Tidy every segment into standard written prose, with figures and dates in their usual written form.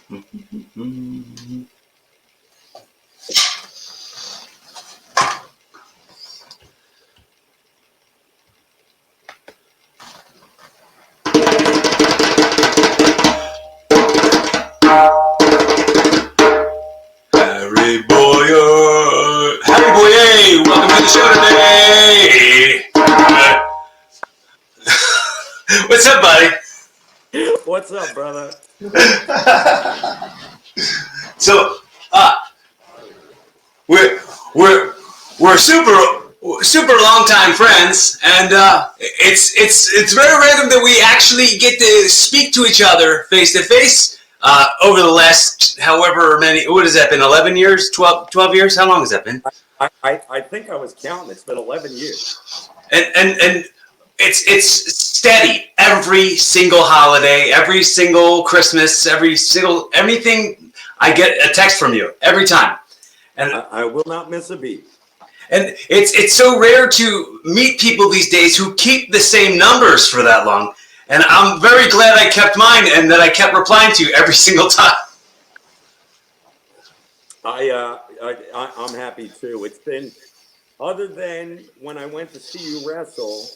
Harry Boyer, welcome to the show today. What's up, buddy? What's up, brother? So, we're super longtime friends, and it's very random that we actually get to speak to each other face to face over the last however many. What has that been? 11 years? 12 years? How long has that been? I think I was counting. It's been 11 years. And it's steady every single holiday, every single Christmas, everything. I get a text from you every time, and I will not miss a beat. And it's so rare to meet people these days who keep the same numbers for that long. And I'm very glad I kept mine and that I kept replying to you every single time. I'm happy too. It's been, other than when I went to see you wrestle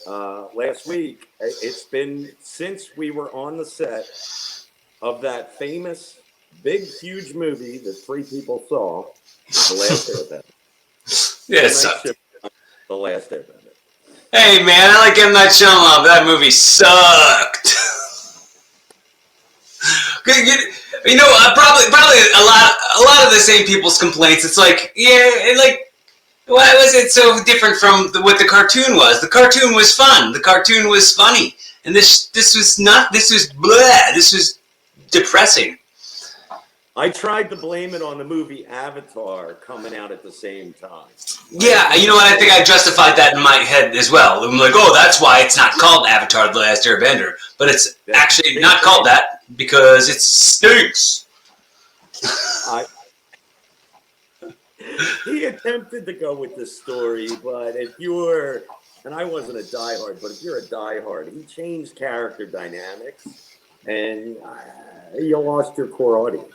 last week, it's been since we were on the set of that famous, big, huge movie that 3 people saw, The Last Airbender. Yeah, it sucked. The Last Airbender. Hey man, I like M. Night Shyamalan. That movie sucked. You know, probably a lot of the same people's complaints. It's like, yeah, like, why was it so different from what the cartoon was? The cartoon was fun. The cartoon was funny, and this was not. This was blah. This was depressing. I tried to blame it on the movie Avatar coming out at the same time. Yeah, you know what? I think I justified that in my head as well. I'm like, oh, that's why it's not called Avatar: The Last Airbender, but it's actually not called that because it stinks. He attempted to go with this story, but if you're, and I wasn't a diehard, but if you're a diehard, he changed character dynamics, and you lost your core audience.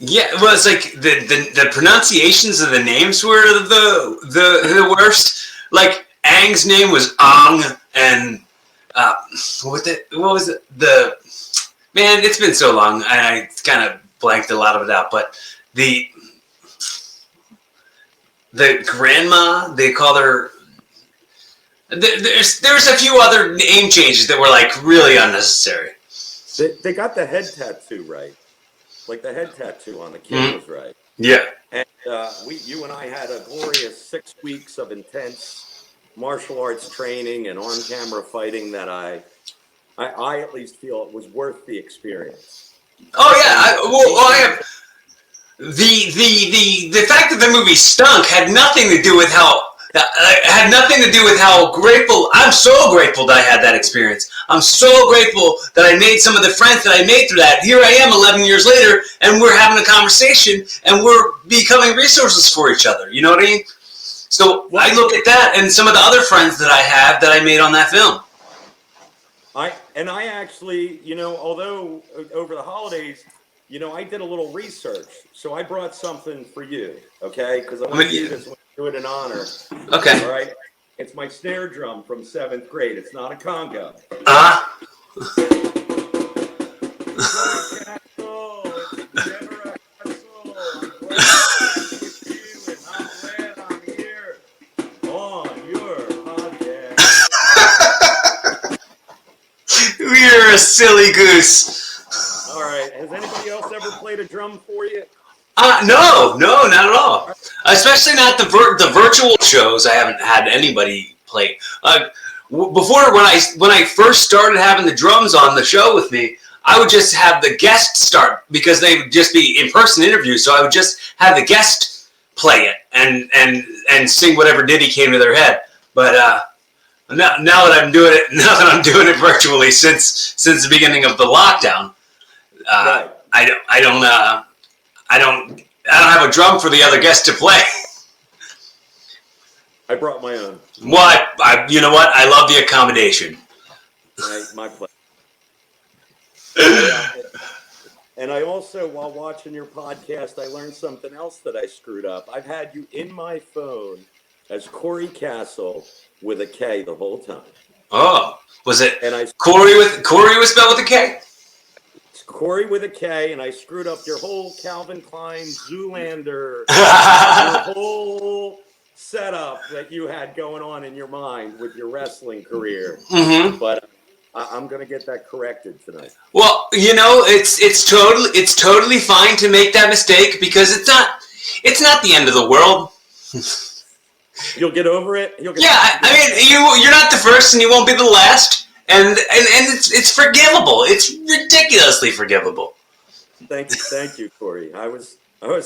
Yeah, well, it's like the pronunciations of the names were the worst. Like Aang's name was Ang, and what was it? Man, it's been so long, I kind of blanked a lot of it out. But the grandma, they call her. There's a few other name changes that were like really unnecessary. They got the head tattoo right. Like the head tattoo on the kid was right. Yeah. And you and I had a glorious 6 weeks of intense martial arts training and on-camera fighting that I at least feel it was worth the experience. Oh yeah. I have the fact that the movie stunk had nothing to do with how. Grateful. I'm so grateful that I had that experience. I'm so grateful that I made some of the friends that I made through that. Here I am 11 years later, and we're having a conversation, and we're becoming resources for each other. You know what I mean? So I look at that and some of the other friends that I have that I made on that film. I actually, you know, although over the holidays, you know, I did a little research, so I brought something for you, okay? Because I want to do this. Do it in honor. Okay. All right. It's my snare drum from 7th grade. It's not a conga. You're a silly goose. All right. Has anybody else ever played a drum for you? No, not at all. Especially not the virtual shows. I haven't had anybody play. Before, when I first started having the drums on the show with me, I would just have the guest start because they would just be in-person interviews. So I would just have the guest play it and sing whatever ditty came to their head. But now that I'm doing it virtually since the beginning of the lockdown, Right. I don't have a drum for the other guests to play. I brought my own. What? You know what? I love the accommodation. My pleasure. And I also, while watching your podcast, I learned something else that I screwed up. I've had you in my phone as Corey Castle with a K the whole time. Oh, was it And Corey was spelled with a K? It's Corey with a K, and I screwed up your whole Calvin Klein Zoolander, your whole setup that you had going on in your mind with your wrestling career. Mm-hmm. But I'm going to get that corrected tonight. Well, it's totally fine to make that mistake because it's not the end of the world. You'll get over it. I mean, you're not the first, and you won't be the last, and it's forgivable. It's ridiculously forgivable. Thank you, Corey. I was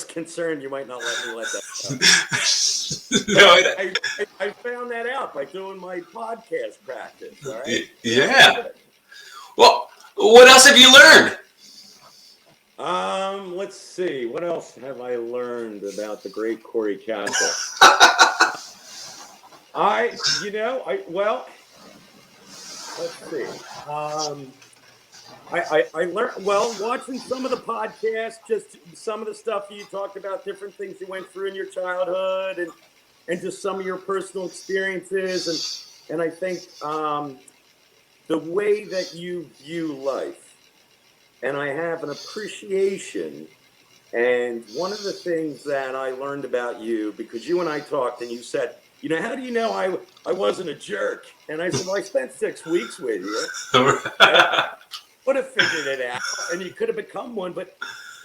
concerned you might not let me let that go. No, I found that out by doing my podcast practice. All right. Yeah. Well, what else have you learned? Let's see. What else have I learned about the great Corey Castle? Let's see. I learned, watching some of the podcasts, just some of the stuff you talked about, different things you went through in your childhood and just some of your personal experiences. And I think the way that you view life, and I have an appreciation. And one of the things that I learned about you, because you and I talked and you said, how do you know I wasn't a jerk? And I said, well, I spent 6 weeks with you. I would have figured it out, and you could have become one, but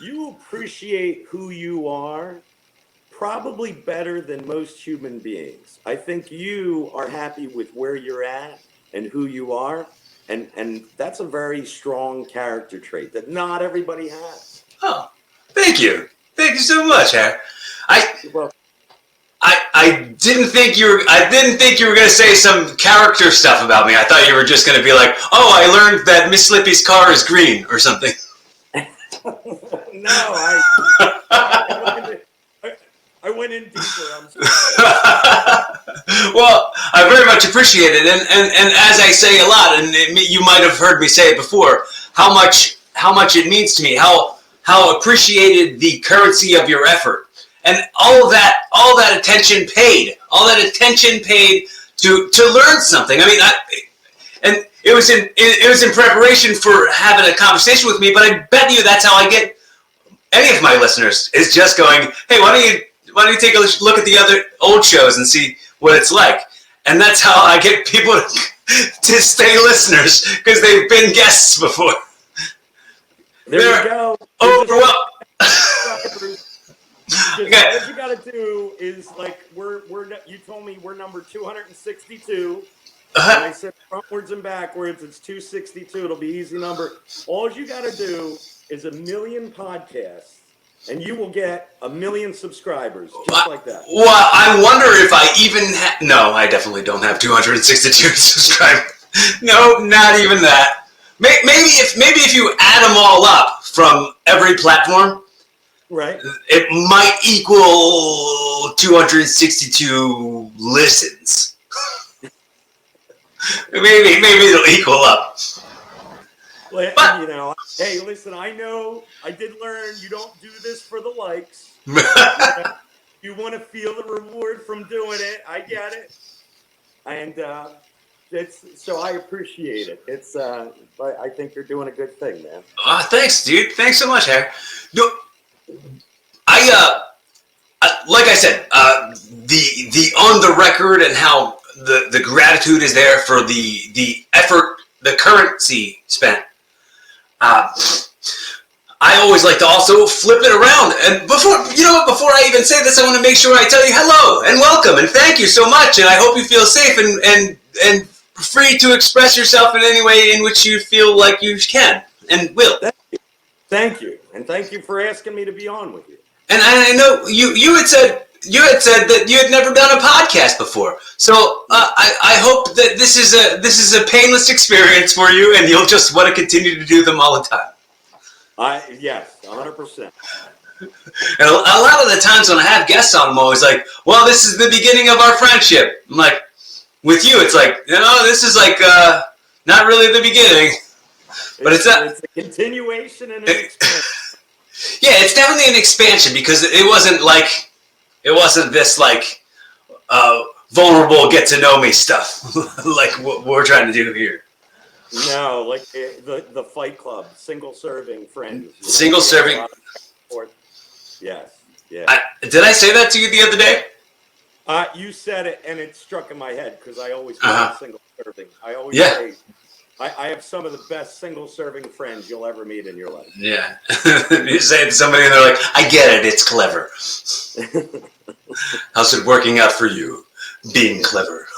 you appreciate who you are probably better than most human beings. I think you are happy with where you're at and who you are, and that's a very strong character trait that not everybody has. Oh, thank you. Thank you so much, Harry. I didn't think you were going to say some character stuff about me. I thought you were just going to be like, "Oh, I learned that Miss Slippy's car is green" or something. No, I went in deeper. I'm sorry. Well, I very much appreciate it, and as I say a lot, and you might have heard me say it before, how much it means to me, how appreciated the currency of your effort. And all that attention paid to learn something. I mean, and it was in preparation for having a conversation with me. But I bet you that's how I get any of my listeners, is just going, hey, why don't you take a look at the other old shows and see what it's like? And that's how I get people to stay listeners, because they've been guests before. There you go. All you got to do is, like, you told me we're number 262. And I said frontwards and backwards, it's 262. It'll be easy number. All you got to do is 1 million podcasts, and you will get 1 million subscribers, just like that. Well, I wonder if I even no, I definitely don't have 262 subscribers. No, not even that. Maybe if you add them all up from every platform, right, it might equal 262 listens. maybe it'll equal up. Well, but, hey, listen, I know I did learn you don't do this for the likes. You want to feel the reward from doing it. I get it. And so I appreciate it. I think you're doing a good thing, man. Thanks, dude. Thanks so much, Harry. No, like I said, the on the record and how the gratitude is there for the effort, the currency spent. I always like to also flip it around. And before I even say this, I want to make sure I tell you hello and welcome and thank you so much. And I hope you feel safe and free to express yourself in any way in which you feel like you can and will. Thank you. And thank you for asking me to be on with you. And I know you had said that you had never done a podcast before. So I hope that this is a painless experience for you, and you'll just want to continue to do them all the time. Yes, 100%. And a lot of the times when I have guests on, I'm always like, well, this is the beginning of our friendship. I'm like, with you, it's like, this is like not really the beginning. But it's a continuation and an expansion. Yeah, it's definitely an expansion because it wasn't this like vulnerable get to know me stuff like what we're trying to do here. No, like the Fight Club, single serving friends. Single serving. Yes. Yeah. Did I say that to you the other day? You said it, and it struck in my head because I always call it single serving. I always say I have some of the best single serving friends you'll ever meet in your life. Yeah. You say it to somebody, and they're like, "I get it. It's clever." How's it working out for you, being clever?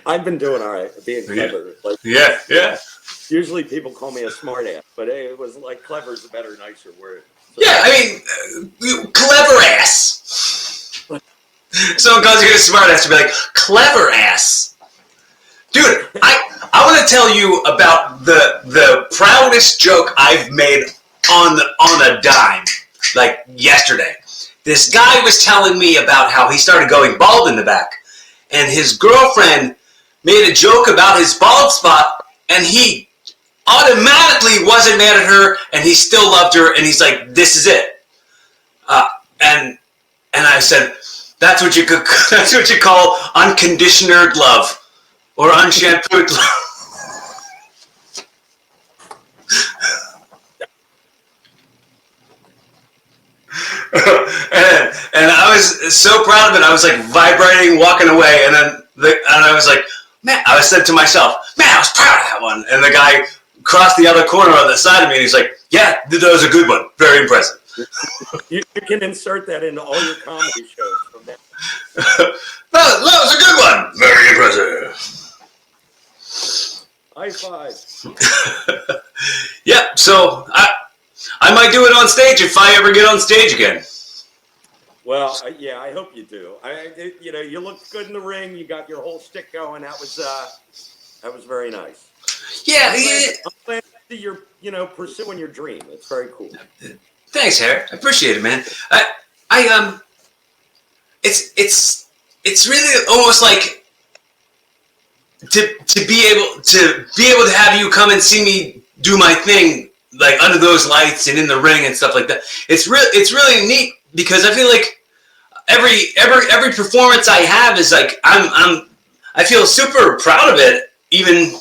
I've been doing all right, being clever. Like, yeah. Usually people call me a smart ass, but it was like clever is a better, nicer word. So, yeah, I mean, clever ass. Someone calls you a smart ass, to be like, clever ass. Dude, I want to tell you about the proudest joke I've made on a dime, like yesterday. This guy was telling me about how he started going bald in the back, and his girlfriend made a joke about his bald spot, and he automatically wasn't mad at her, and he still loved her, and he's like, "This is it." And I said, "That's what you call unconditioned love, or unshampooed love." and I was so proud of it. I was like vibrating, walking away, and I was like, "Man," I said to myself, "Man, I was proud of that one." And the guy crossed the other corner on the side of me, and he's like, "Yeah, that was a good one. Very impressive." You can insert that into all your comedy shows from that. That was a good one. Very impressive. High five. Yeah, so I might do it on stage if I ever get on stage again. Well, yeah, I hope you do. You looked good in the ring. You got your whole shtick going. That was very nice. Yeah, I'm glad that you're pursuing your dream. It's very cool. Thanks, Harry. I appreciate it, man. It's really almost like to be able to have you come and see me do my thing, like under those lights and in the ring and stuff like that. It's really neat because I feel like every performance I have is like I feel super proud of it, even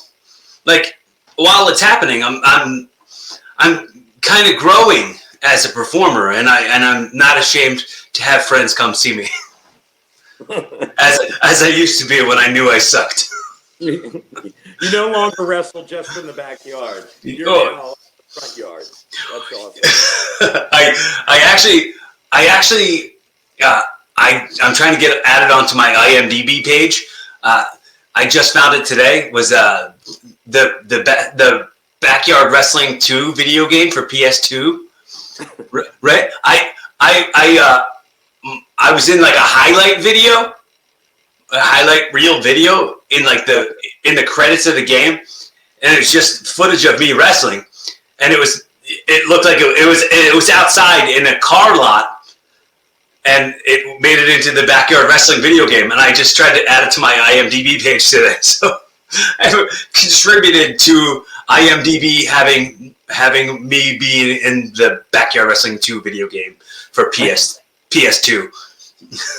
like while it's happening. I'm kind of growing as a performer, and I'm not ashamed to have friends come see me as I used to be when I knew I sucked. You no longer wrestle just in the backyard. You're now in the front yard. That's awesome. I'm trying to get added onto my IMDb page. I just found it today. Was the Backyard Wrestling 2 video game for PS2? Right? I was in like a highlight reel video in like in the credits of the game, and it was just footage of me wrestling, and it looked like it was outside in a car lot, and it made it into the Backyard Wrestling video game, and I just tried to add it to my IMDb page today. So I contributed to IMDb having me be in the Backyard Wrestling 2 video game for PS2.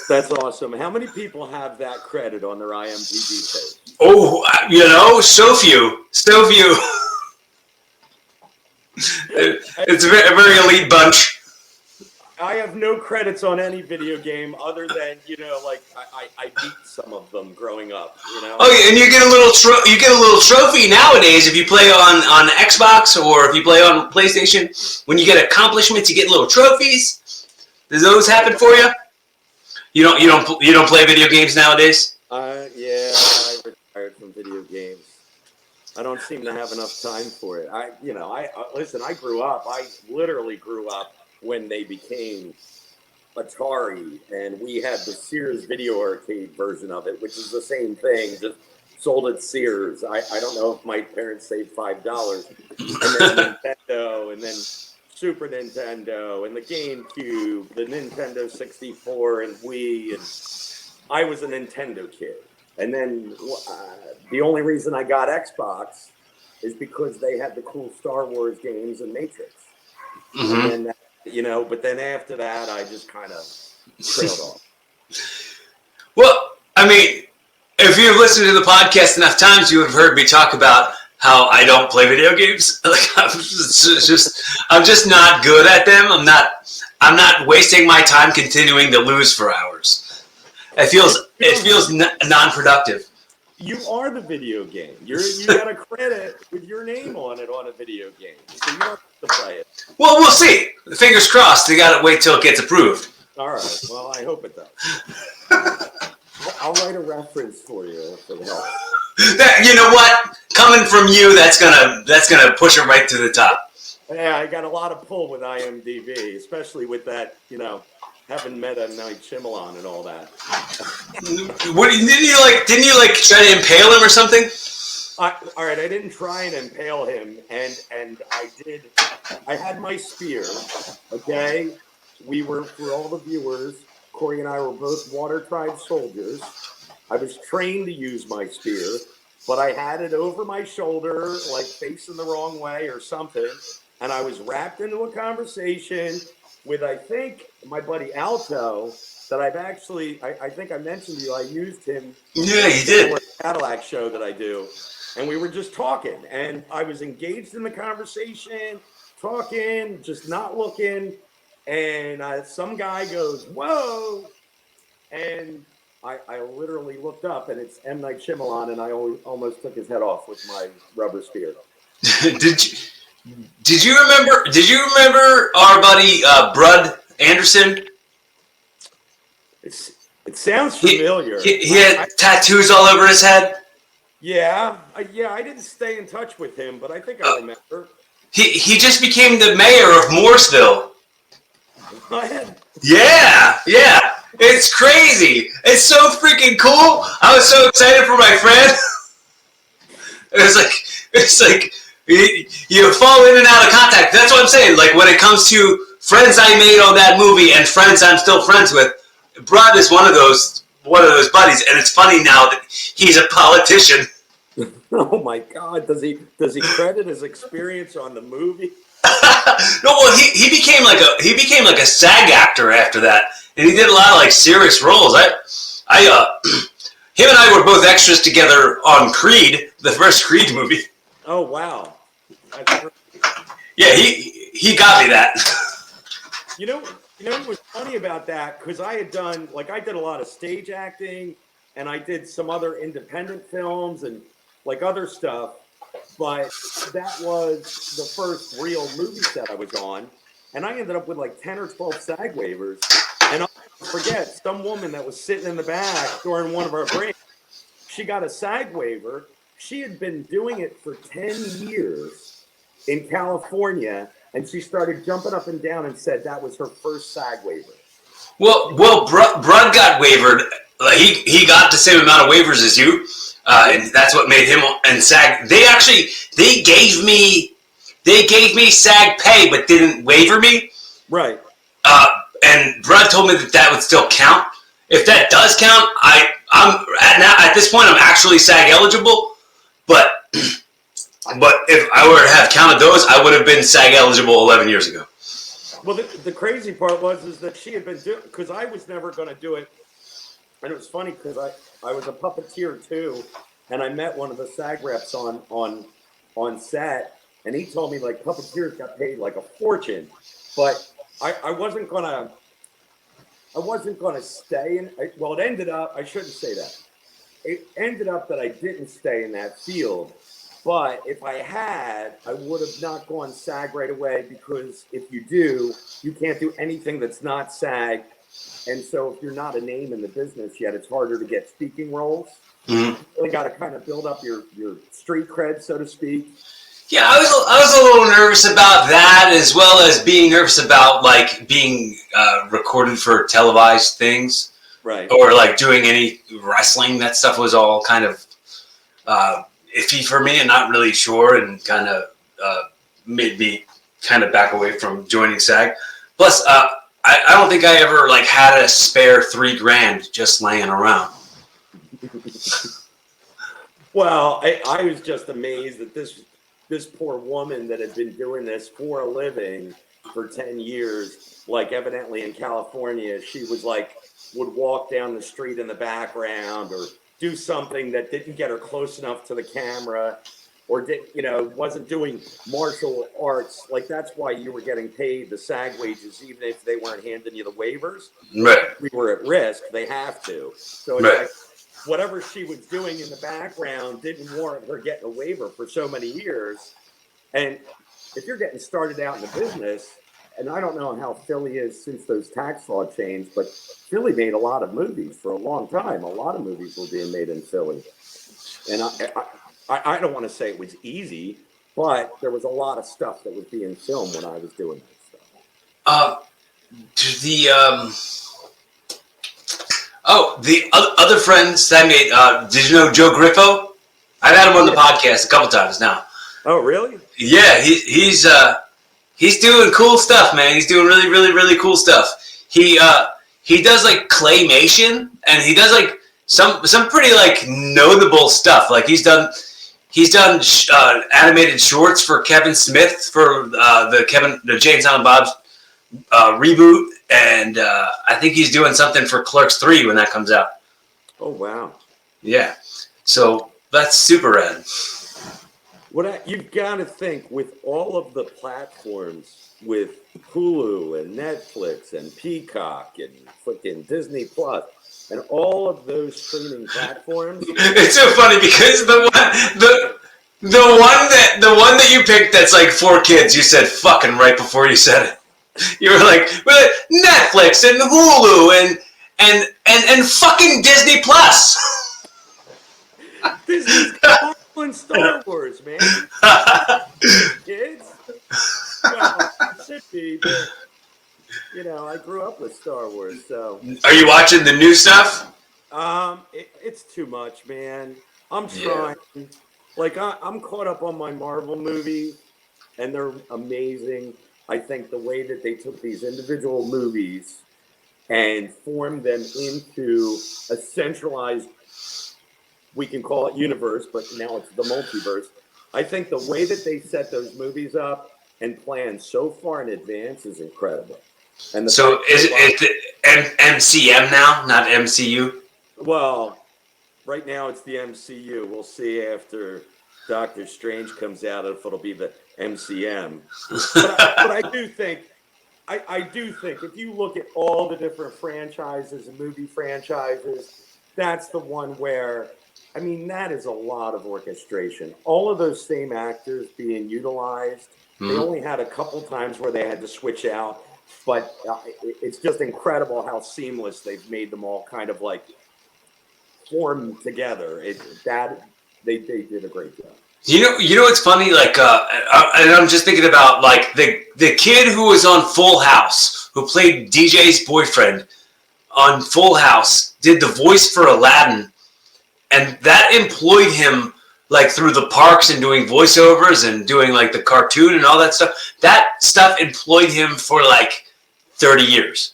That's awesome. How many people have that credit on their IMDb page? Oh, so few. It's a very elite bunch. I have no credits on any video game other than, like I beat some of them growing up, Oh, and you get a little trophy nowadays if you play on Xbox or if you play on PlayStation. When you get accomplishments, you get little trophies. Does those happen for you? You don't play video games nowadays? Yeah, I retired from video games. I don't seem to have enough time for it. Listen, I literally grew up when they became Atari, and we had the Sears Video Arcade version of it, which is the same thing, just sold at Sears. I don't know if my parents saved $5. And then Nintendo, and then Super Nintendo, and the GameCube, the Nintendo 64, and Wii, and I was a Nintendo kid. And then the only reason I got Xbox is because they had the cool Star Wars games and Matrix. Mm-hmm. And then, but then after that, I just kind of trailed off. Well, I mean, if you've listened to the podcast enough times, you would have heard me talk about how I don't play video games. Like I'm just not good at them. I'm not wasting my time continuing to lose for hours. It feels non-productive. You are the video game. You got a credit with your name on it on a video game, so you don't have to play it. Well, we'll see. Fingers crossed. You got to wait till it gets approved. All right. Well, I hope it does. I'll write a reference for you if it helps. You know what? Coming from you, that's gonna push it right to the top. Yeah, I got a lot of pull with IMDb, especially with that, having met M. Night Shyamalan and all that. What didn't you try to impale him or something? All right, I didn't try and impale him, and I did. I had my spear. Okay, we were, for all the viewers, Corey and I were both Water Tribe soldiers. I was trained to use my spear, but I had it over my shoulder, like facing the wrong way or something, and I was wrapped into a conversation with, I think, my buddy Alto, that I think I mentioned to you, I used him. Yeah, you did. For a Cadillac show that I do, and we were just talking, and I was engaged in the conversation, talking, just not looking, and some guy goes, "Whoa," and I literally looked up, and it's M. Night Shyamalan, and I almost took his head off with my rubber spear. Did you remember our buddy Brud Anderson? It sounds familiar. He had tattoos all over his head. Yeah. I didn't stay in touch with him, but I think I remember. He just became the mayor of Mooresville. What? Yeah. It's crazy. It's so freaking cool. I was so excited for my friend. It's like you fall in and out of contact. That's what I'm saying. Like when it comes to friends I made on that movie and friends I'm still friends with, Brad is one of those buddies, and it's funny now that he's a politician. Oh my God! Does he credit his experience on the movie? No, well, he became like a SAG actor after that, and he did a lot of like serious roles. Him and I were both extras together on Creed, the first Creed movie. Oh wow! That's great. Yeah, he got me that. You know what was funny about that? Because I did a lot of stage acting, and I did some other independent films and like other stuff. But that was the first real movie set I was on, and I ended up with like 10 or 12 SAG waivers. And I'll never forget, some woman that was sitting in the back during one of our breaks, she got a SAG waiver. She had been doing it for 10 years in California, and she started jumping up and down and said that was her first SAG waiver. Well, Brud got waivered. He got the same amount of waivers as you. And that's what made him and SAG. They gave me SAG pay, but didn't waiver me. Right. And Brud told me that would still count. If that does count, I'm at this point I'm actually SAG eligible. But if I were to have counted those, I would have been SAG eligible 11 years ago. Well, the crazy part was that she had been doing, because I was never going to do it. And it was funny because I was a puppeteer too, and I met one of the SAG reps on set, and he told me like puppeteers got paid like a fortune, but I wasn't gonna stay in. Well, it ended up, I shouldn't say that. It ended up that I didn't stay in that field, but if I had, I would have not gone SAG right away, because if you do, you can't do anything that's not SAG. And so if you're not a name in the business yet, it's harder to get speaking roles. Mm-hmm. You really got to kind of build up your street cred, so to speak. Yeah, I was a little nervous about that, as well as being nervous about like being recorded for televised things. Right. Or like doing any wrestling. That stuff was all kind of iffy for me and not really sure, and kind of made me kind of back away from joining SAG. Plus, I don't think I ever like had a spare $3,000 just laying around. Well, I was just amazed that this poor woman that had been doing this for a living for 10 years, like evidently in California, she was like, would walk down the street in the background or do something that didn't get her close enough to the camera or wasn't doing martial arts. Like, that's why you were getting paid the SAG wages, even if they weren't handing you the waivers. Right. We were at risk. They have to. So it's like, whatever she was doing in the background didn't warrant her getting a waiver for so many years. And if you're getting started out in the business, and I don't know how Philly is since those tax law changed, but Philly made a lot of movies for a long time. A lot of movies were being made in Philly. And I don't want to say it was easy, but there was a lot of stuff that was being filmed when I was doing that stuff. The other friends that I made, did you know Joe Griffo? I've had him on the podcast a couple times now. Oh, really? Yeah, he's doing cool stuff, man. He's doing really, really, really cool stuff. He does like claymation, and he does like some pretty like notable stuff. Like he's done animated shorts for Kevin Smith for the Jay and Silent Bob's reboot, and I think he's doing something for Clerks 3 when that comes out. Oh, wow. Yeah, so that's super rad. You've got to think, with all of the platforms, with Hulu and Netflix and Peacock and fucking Disney Plus and all of those streaming platforms. It's so funny because the one that you picked that's like 4 kids, you said fucking right before you said it. You were like, Netflix and Hulu and fucking Disney Plus. Disney's got and Star Wars, man. Kids? Well, it should be, but, I grew up with Star Wars, so. Are you watching the new stuff? It's too much, man. I'm trying. Yeah. Like, I'm caught up on my Marvel movies, and they're amazing. I think the way that they took these individual movies and formed them into a centralized, we can call it universe, but now it's the multiverse. I think the way that they set those movies up and plan so far in advance is incredible. And so is it MCM now, not MCU? Well, right now it's the MCU. We'll see after Doctor Strange comes out if it'll be the MCM. But I do think if you look at all the different franchises and movie franchises, that's the one where, I mean, that is a lot of orchestration. All of those same actors being utilized. They only had a couple times where they had to switch out, but it's just incredible how seamless they've made them all kind of like form together. They did a great job. You know what's funny? Like, and I'm just thinking about like the kid who was on Full House, who played DJ's boyfriend on Full House, did the voice for Aladdin. And that employed him like through the parks and doing voiceovers and doing like the cartoon and all that stuff. That stuff employed him for like 30 years.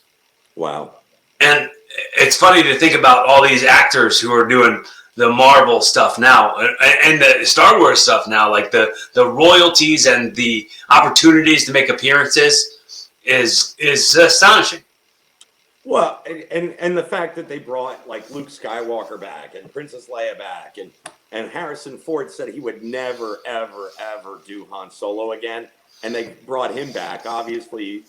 Wow. And it's funny to think about all these actors who are doing the Marvel stuff now and the Star Wars stuff now, like the royalties and the opportunities to make appearances is astonishing. Well, and the fact that they brought like Luke Skywalker back and Princess Leia back, and Harrison Ford said he would never, ever, ever do Han Solo again, and they brought him back. Obviously,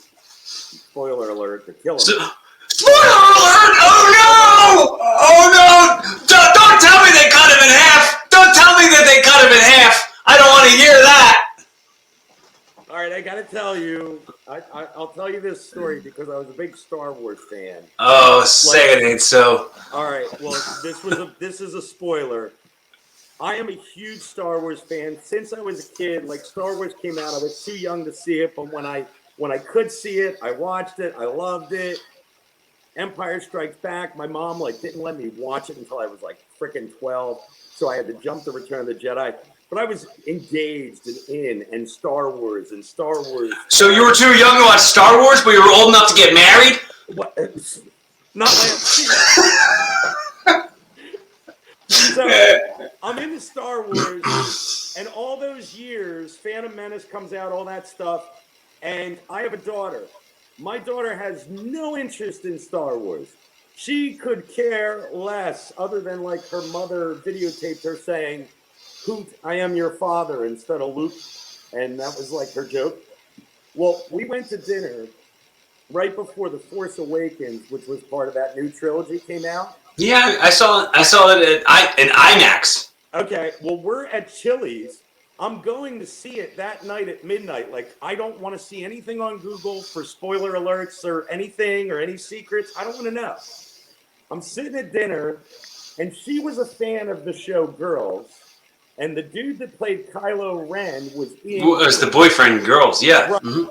spoiler alert, to kill him. Spoiler alert! Oh no! Oh no! Don't tell me they cut him in half! Don't tell me that they cut him in half! I don't want to hear that! All right, I got to tell you, I'll tell you this story because I was a big Star Wars fan. Oh, say it ain't so. All right, well, this is a spoiler. I am a huge Star Wars fan. Since I was a kid, like Star Wars came out, I was too young to see it, but when I could see it, I watched it. I loved it. Empire Strikes Back. My mom didn't let me watch it until I was freaking 12, so I had to jump to Return of the Jedi. But I was engaged in Star Wars and Star Wars. So you were too young to watch Star Wars, but you were old enough to get married? What? Not last So I'm into Star Wars, and all those years, Phantom Menace comes out, all that stuff, and I have a daughter. My daughter has no interest in Star Wars. She could care less, other than like her mother videotaped her saying, "Hoot, I am your father," instead of Luke, and that was like her joke. Well, we went to dinner right before The Force Awakens, which was part of that new trilogy, came out. Yeah, I saw it in IMAX. Okay, well, we're at Chili's. I'm going to see it that night at midnight. Like, I don't want to see anything on Google for spoiler alerts or anything or any secrets. I don't want to know. I'm sitting at dinner, and she was a fan of the show Girls, and the dude that played Kylo Ren was being... It was the boyfriend Girls, yeah. Right. Mm-hmm.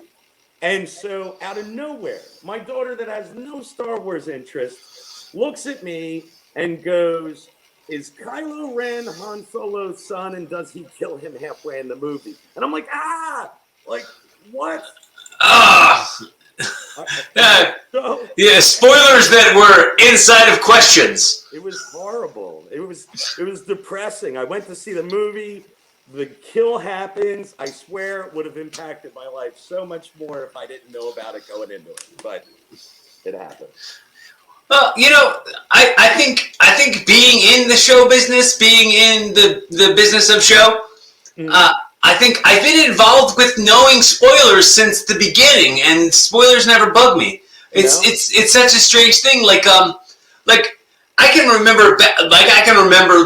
And so, out of nowhere, my daughter that has no Star Wars interest looks at me and goes, "Is Kylo Ren Han Solo's son, and does he kill him halfway in the movie?" And I'm like, like, what? Yeah, spoilers that were inside of questions. It was horrible. It was depressing. I went to see the movie. The kill happens. I swear it would have impacted my life so much more if I didn't know about it going into it. But it happened. Well, I think being in the show business, being in the business of show, I think I've been involved with knowing spoilers since the beginning, and spoilers never bug me. It's such a strange thing. Like I can remember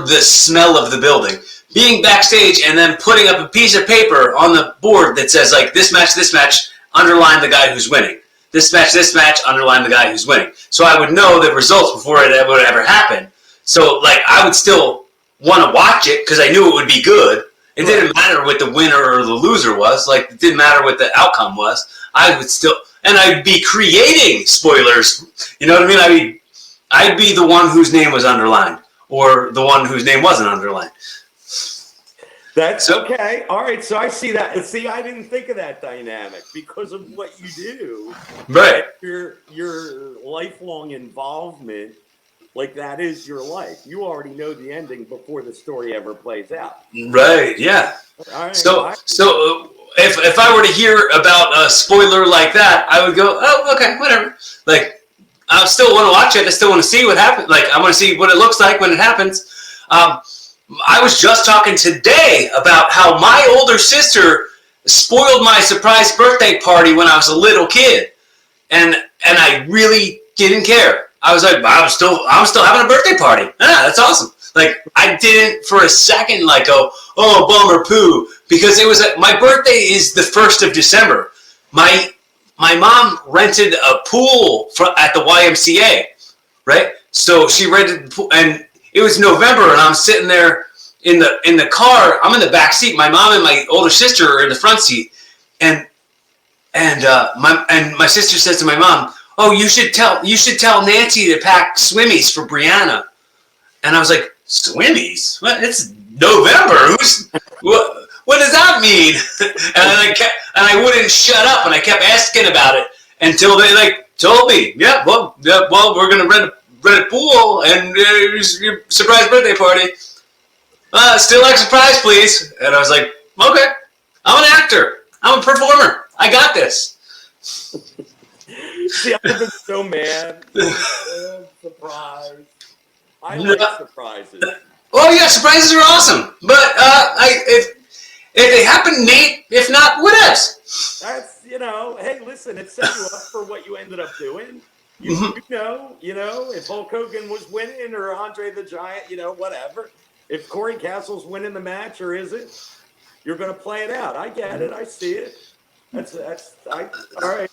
the smell of the building, being backstage, and then putting up a piece of paper on the board that says like this match, underline the guy who's winning. This match, underline the guy who's winning. So I would know the results before it would ever happen. So like I would still want to watch it because I knew it would be good. It didn't matter what the winner or the loser was. Like it didn't matter what the outcome was. I would still, and I'd be creating spoilers. You know what I mean? I'd be the one whose name was underlined, or the one whose name wasn't underlined. That's okay. All right. So I see that. See, I didn't think of that dynamic because of what you do. Right. Your lifelong involvement, like that is your life. You already know the ending before the story ever plays out. Right. Yeah. All right. So if I were to hear about a spoiler like that, I would go, oh, okay, whatever. Like, I still want to watch it. I still want to see what happens. Like, I want to see what it looks like when it happens. I was just talking today about how my older sister spoiled my surprise birthday party when I was a little kid, and I really didn't care. I was like, I'm still having a birthday party. That's awesome. Like I didn't for a second like go, oh bummer poo, because it was my birthday is the 1st of December. My mom rented a pool at the YMCA, right? So she rented the pool, and it was November, and I'm sitting there in the car. I'm in the back seat. My mom and my older sister are in the front seat, and my sister says to my mom, "Oh, you should tell Nancy to pack swimmies for Brianna." And I was like, "Swimmies? What? It's November. What does that mean?" and I wouldn't shut up, and I kept asking about it until they like told me, "Yeah, well, we're gonna rent a pool and your surprise birthday party. Still like surprise, please." And I was like, "Okay, I'm an actor. I'm a performer. I got this." See, I've been so mad. Surprise. I like surprises. Oh yeah, surprises are awesome. But if they happen, neat. If not, what else? That's hey, listen, it set you up for what you ended up doing. You know, if Hulk Hogan was winning or Andre the Giant, whatever. If Corey Castle's winning the match or is it, you're going to play it out. I get it. I see it. All right.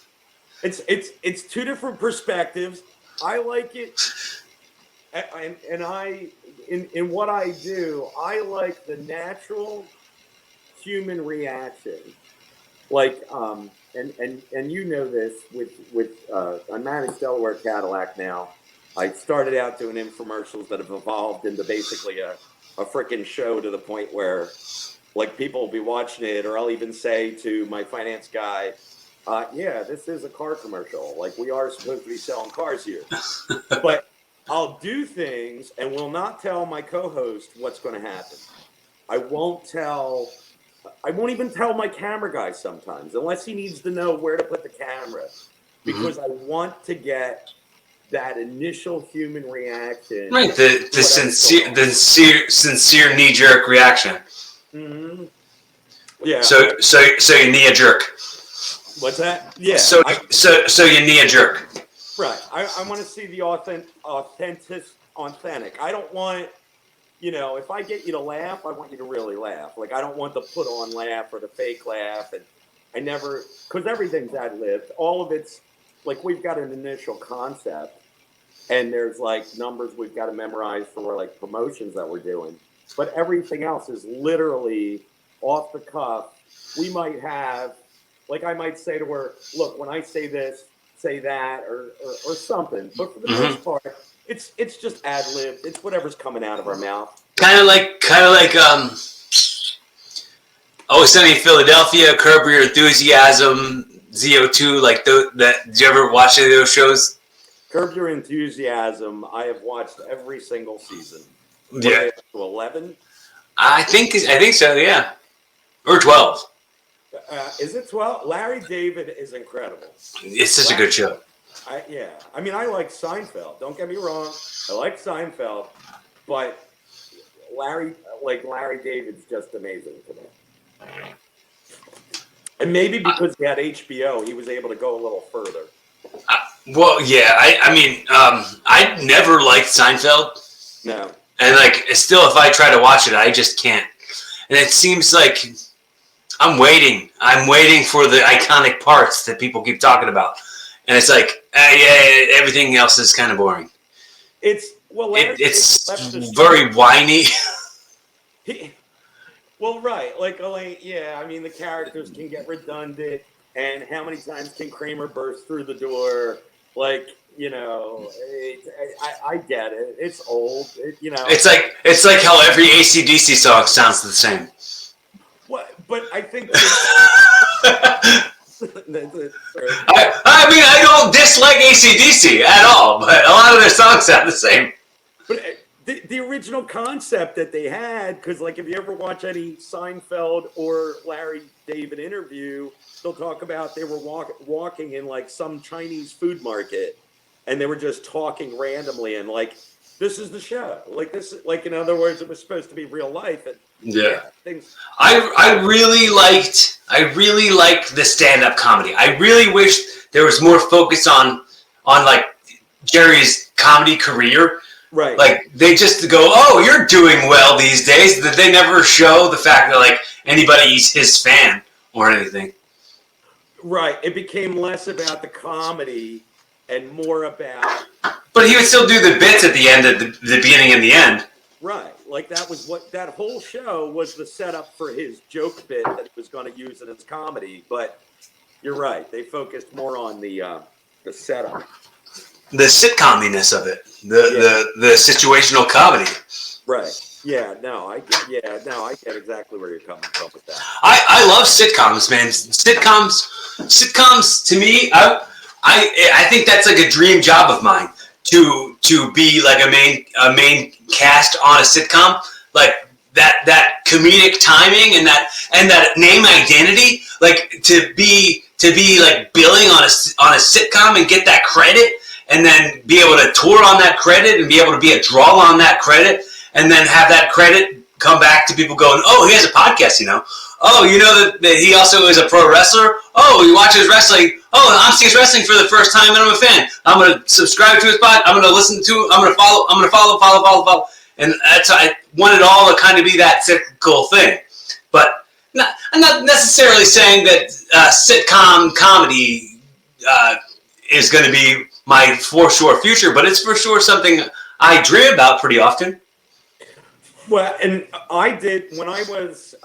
It's two different perspectives. I like it. And in what I do, I like the natural human reaction. Like, and you know this with I manage Delaware Cadillac now. I started out doing infomercials that have evolved into basically a freaking show to the point where like people will be watching it, or I'll even say to my finance guy, yeah, this is a car commercial. Like we are supposed to be selling cars here. But I'll do things and will not tell my co-host what's going to happen. I won't even tell my camera guy sometimes, unless he needs to know where to put the camera, because I want to get that initial human reaction. Right, the sincere knee-jerk reaction. Mm-hmm. Yeah. So you knee a jerk. What's that? Yeah. So you knee a jerk. Right. I want to see the authentic. I don't want, if I get you to laugh, I want you to really laugh. Like, I don't want the put on laugh or the fake laugh. And I never, because everything's ad-libbed. All of it's like, we've got an initial concept and there's like numbers we've got to memorize for like promotions that we're doing. But everything else is literally off the cuff. We might have, like, I might say to her, look, when I say this, say that, or something. But for the most part, it's just ad lib. It's whatever's coming out of our mouth. Kind of like Always Sunny in Philadelphia, Curb Your Enthusiasm, ZO2. Like that. Did you ever watch any of those shows? Curb Your Enthusiasm. I have watched every single season. Yeah. To 11. I think so. Yeah, or 12. Is it 12? Larry David is incredible. It's such a good show. I mean, I like Seinfeld. Don't get me wrong. I like Seinfeld, but Larry David's just amazing to me. And maybe because he had HBO, he was able to go a little further. Well, yeah. I never liked Seinfeld. No. And still, if I try to watch it, I just can't. And it seems like I'm waiting for the iconic parts that people keep talking about. And it's like, everything else is kind of boring. It's very whiny. Right. I mean, the characters can get redundant. And how many times can Kramer burst through the door? I get it. It's old. It's like how every AC/DC song sounds the same. What? But I think. I don't dislike AC/DC at all, but a lot of their songs sound the same. But the original concept that they had, because if you ever watch any Seinfeld or Larry David interview, they'll talk about they were walking in some Chinese food market, and they were just talking randomly, and this is the show. In other words, it was supposed to be real life. And things. I really liked the stand-up comedy. I really wish there was more focus on Jerry's comedy career. Right. They just go, oh, you're doing well these days. That they never show the fact that anybody's his fan or anything. Right. It became less about the comedy and more about. But he would still do the bits at the end, at the beginning and the end. Right. That was what that whole show was, the setup for his joke bit that he was going to use in his comedy. But you're right. They focused more on the setup. The sitcominess of it. The situational comedy. Right. Yeah. No, I get exactly where you're coming from with that. I love sitcoms, man. Sitcoms to me, I think that's a dream job of mine. To be a main cast on a sitcom, that comedic timing and that name identity, to be billing on a sitcom and get that credit, and then be able to tour on that credit and be able to be a draw on that credit, and then have that credit come back to people going, oh, he has a podcast, Oh, that he also is a pro wrestler? Oh, he watches wrestling. Oh, I'm seeing wrestling for the first time and I'm a fan. I'm going to subscribe to his pod. I'm going to listen to, I'm going to follow. And that's, I want it all to kind of be that cyclical thing. But I'm not necessarily saying that sitcom comedy is going to be my for sure future, but it's for sure something I dream about pretty often. Well, and I did when I was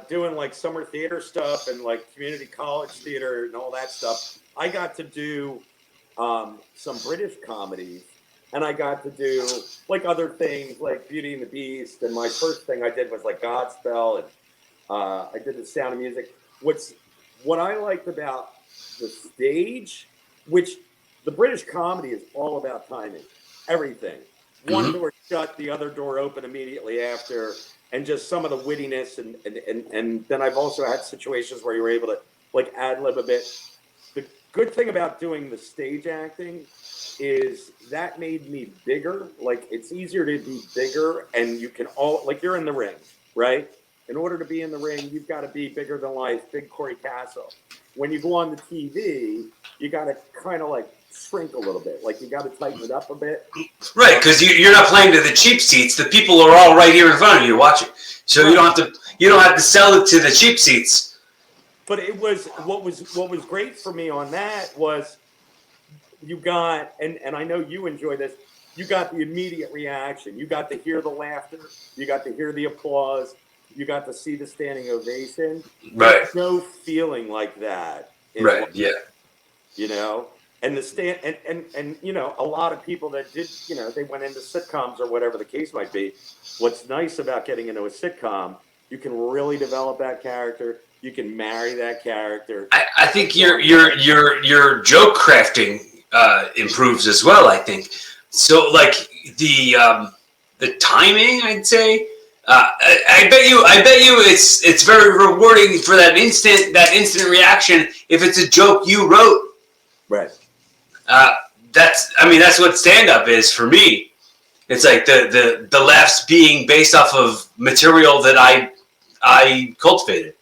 doing summer theater stuff and community college theater and all that stuff. I got to do some British comedies, and I got to do other things like Beauty and the Beast. And my first thing I did was Godspell, and I did The Sound of Music. What I liked about the stage, which the British comedy is all about timing. everything. One door shut, the other door open immediately after, and just some of the wittiness, and then I've also had situations where you were able to like ad lib a bit. The good thing about doing the stage acting is that made me bigger. Like it's easier to be bigger, and you can like you're in the ring, right? In order to be in the ring, you've got to be bigger than life, big Corey Castle. When you go on the TV, you got to kind of like shrink a little bit. Like you got to tighten it up a bit. Right, because you're not playing to the cheap seats. The people are all right here in front of you watching, so right. You don't have to sell it to the cheap seats. But it was what was great for me on that was you got, and I know you enjoy this. You got the immediate reaction. You got to hear the laughter. You got to hear the applause. You got to see the standing ovation. Right. There's no feeling like that. Right. Life, yeah. You know, and the stand and you know, a lot of people that did, you know, they went into sitcoms or whatever the case might be. What's nice about getting into a sitcom, you can really develop that character. You can marry that character. I think your joke crafting improves as well. I think so. Like the timing, I'd say. I bet you it's very rewarding for that instant reaction if it's a joke you wrote. Right. That's what stand-up is for me. It's like the laughs being based off of material that I cultivated.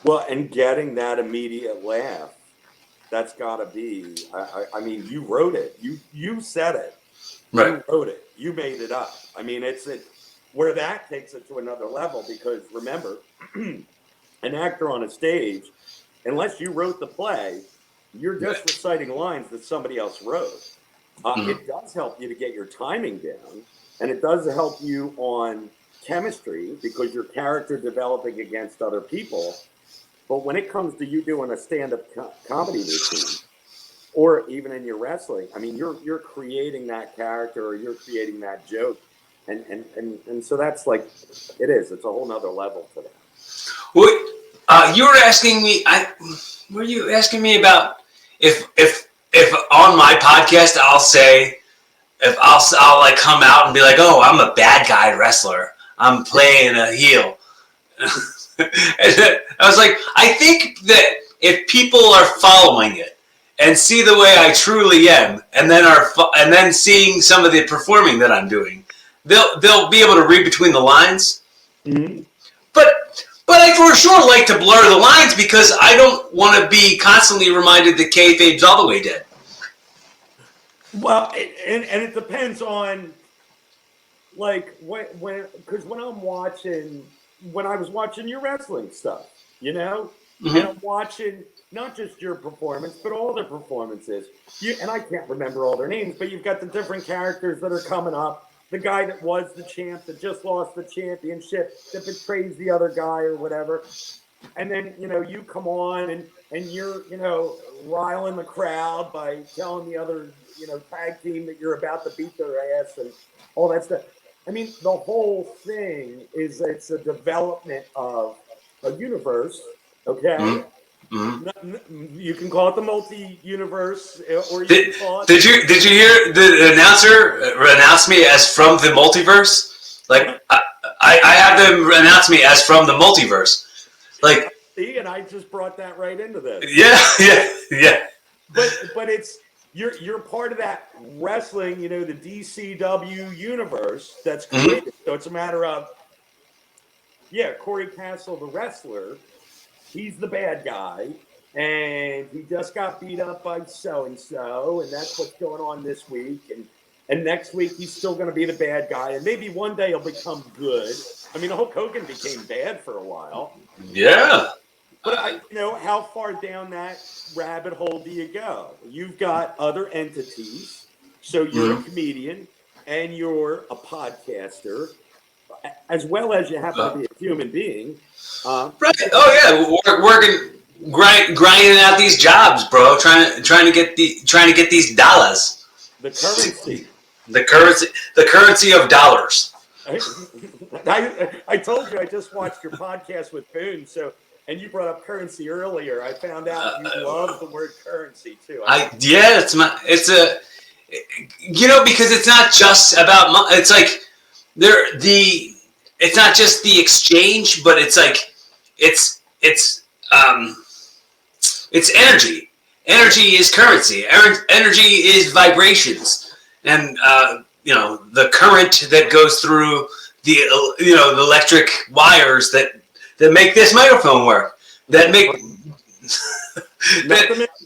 Well, and getting that immediate laugh, that's got to be. I mean, you wrote it. You said it. Right. You wrote it. You made it up. I mean, it's where that takes it to another level because remember, an actor on a stage, unless you wrote the play, you're just reciting lines that somebody else wrote. It does help you to get your timing down, and it does help you on chemistry because your character developing against other people. But when it comes to you doing a stand-up comedy routine, or even in your wrestling, I mean, you're creating that character or you're creating that joke, and so that's like it is. It's a whole nother level to that. Well, you were asking me. Were you asking me about if on my podcast I'll say if I'll like come out and be like, oh, I'm a bad guy wrestler. I'm playing a heel. And I was like, I think that if people are following it and see the way I truly am, and then seeing some of the performing that I'm doing, they'll be able to read between the lines. Mm-hmm. But I for sure like to blur the lines because I don't want to be constantly reminded that kayfabe's all the way dead. Well, and it depends on like because when I was watching your wrestling stuff, you know, and I'm watching not just your performance, but all their performances. And I can't remember all their names, but you've got the different characters that are coming up. The guy that was the champ that just lost the championship that betrays the other guy or whatever. And then, you know, you come on and you're, you know, riling the crowd by telling the other, you know, tag team that you're about to beat their ass and all that stuff. I mean, the whole thing is it's a development of a universe, okay? Mm-hmm. You can call it the multi-universe, or you can call it... Did you hear the announcer announce me as from the multiverse? Like, I have them announce me as from the multiverse. Like, see, and I just brought that right into this. Yeah. But it's... You're part of that wrestling, you know, the DCW universe that's created. So it's a matter of, Corey Castle, the wrestler, he's the bad guy, and he just got beat up by so-and-so, and that's what's going on this week. And next week, he's still going to be the bad guy, and maybe one day he'll become good. I mean, Hulk Hogan became bad for a while. Yeah. But you know, how far down that rabbit hole do you go? You've got other entities. So you're a comedian and you're a podcaster, as well as you happen to be a human being. Right. Oh yeah, working, grinding out these jobs, bro. Trying to get these dollars. The currency. The currency of dollars. I told you I just watched your podcast with Boone, and you brought up currency earlier. I found out you love the word currency too. It's because it's not just about, it's like it's not just the exchange, but it's like, it's energy. Energy is currency. Energy is vibrations. And, the current that goes through the electric wires that make this microphone work, that make...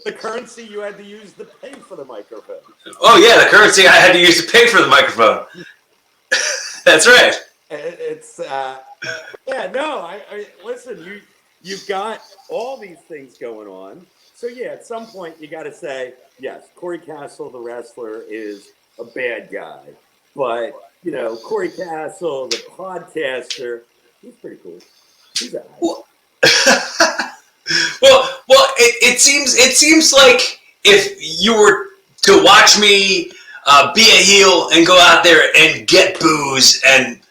the currency you had to use to pay for the microphone. Oh, yeah, the currency I had to use to pay for the microphone. That's right. It's, listen, you've got all these things going on. So, yeah, at some point you got to say, yes, Corey Castle, the wrestler, is a bad guy. But, Corey Castle, the podcaster, he's pretty cool. He's all right. Well, it seems like if you were to watch me be a heel and go out there and get booze and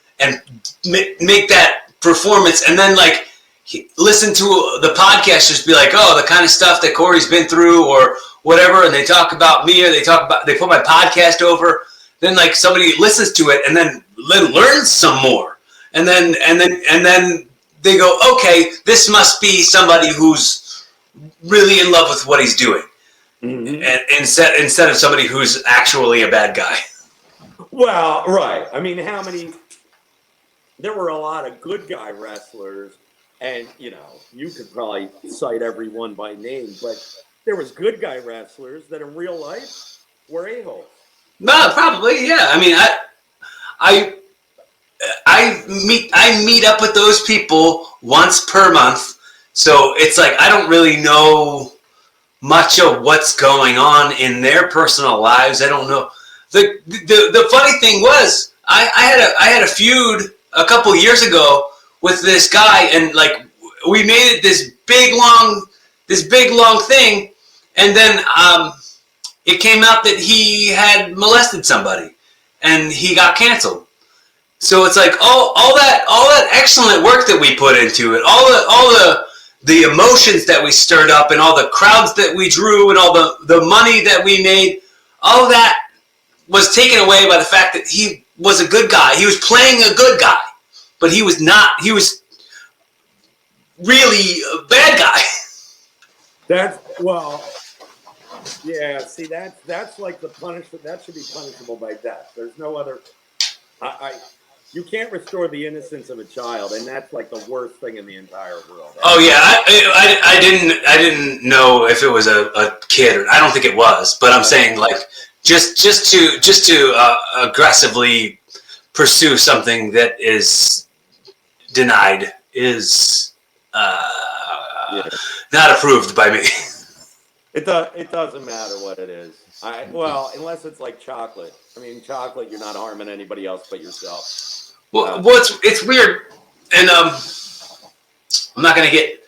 make that performance, and then like listen to the podcasters be like, oh, the kind of stuff that Corey's been through or whatever, and they talk about me or they put my podcast over, then like somebody listens to it and then learns some more, and then they go, okay, this must be somebody who's really in love with what he's doing, and instead of somebody who's actually a bad guy. Well, right. I mean, there were a lot of good guy wrestlers, and, you could probably cite every one by name, but there was good guy wrestlers that in real life were a-holes. No, probably, yeah. I mean, I meet up with those people once per month, so it's like I don't really know much of what's going on in their personal lives. I don't know. The funny thing was, I had a feud a couple years ago with this guy, and like we made it this big long thing, and then it came out that he had molested somebody, and he got canceled. So it's like all that excellent work that we put into it, all the emotions that we stirred up, and all the crowds that we drew, and all the money that we made, all of that was taken away by the fact that he was a good guy. He was playing a good guy, but he was not. He was really a bad guy. Yeah. See, that's like the punishment. That should be punishable by death. There's no other. You can't restore the innocence of a child, and that's like the worst thing in the entire world. Oh yeah, I didn't know if it was a kid, or I don't think it was, but I'm saying like just to aggressively pursue something that is denied is not approved by me. It doesn't matter what it is. Unless it's like chocolate. I mean, chocolate, you're not harming anybody else but yourself. Well, it's weird, and I'm not gonna get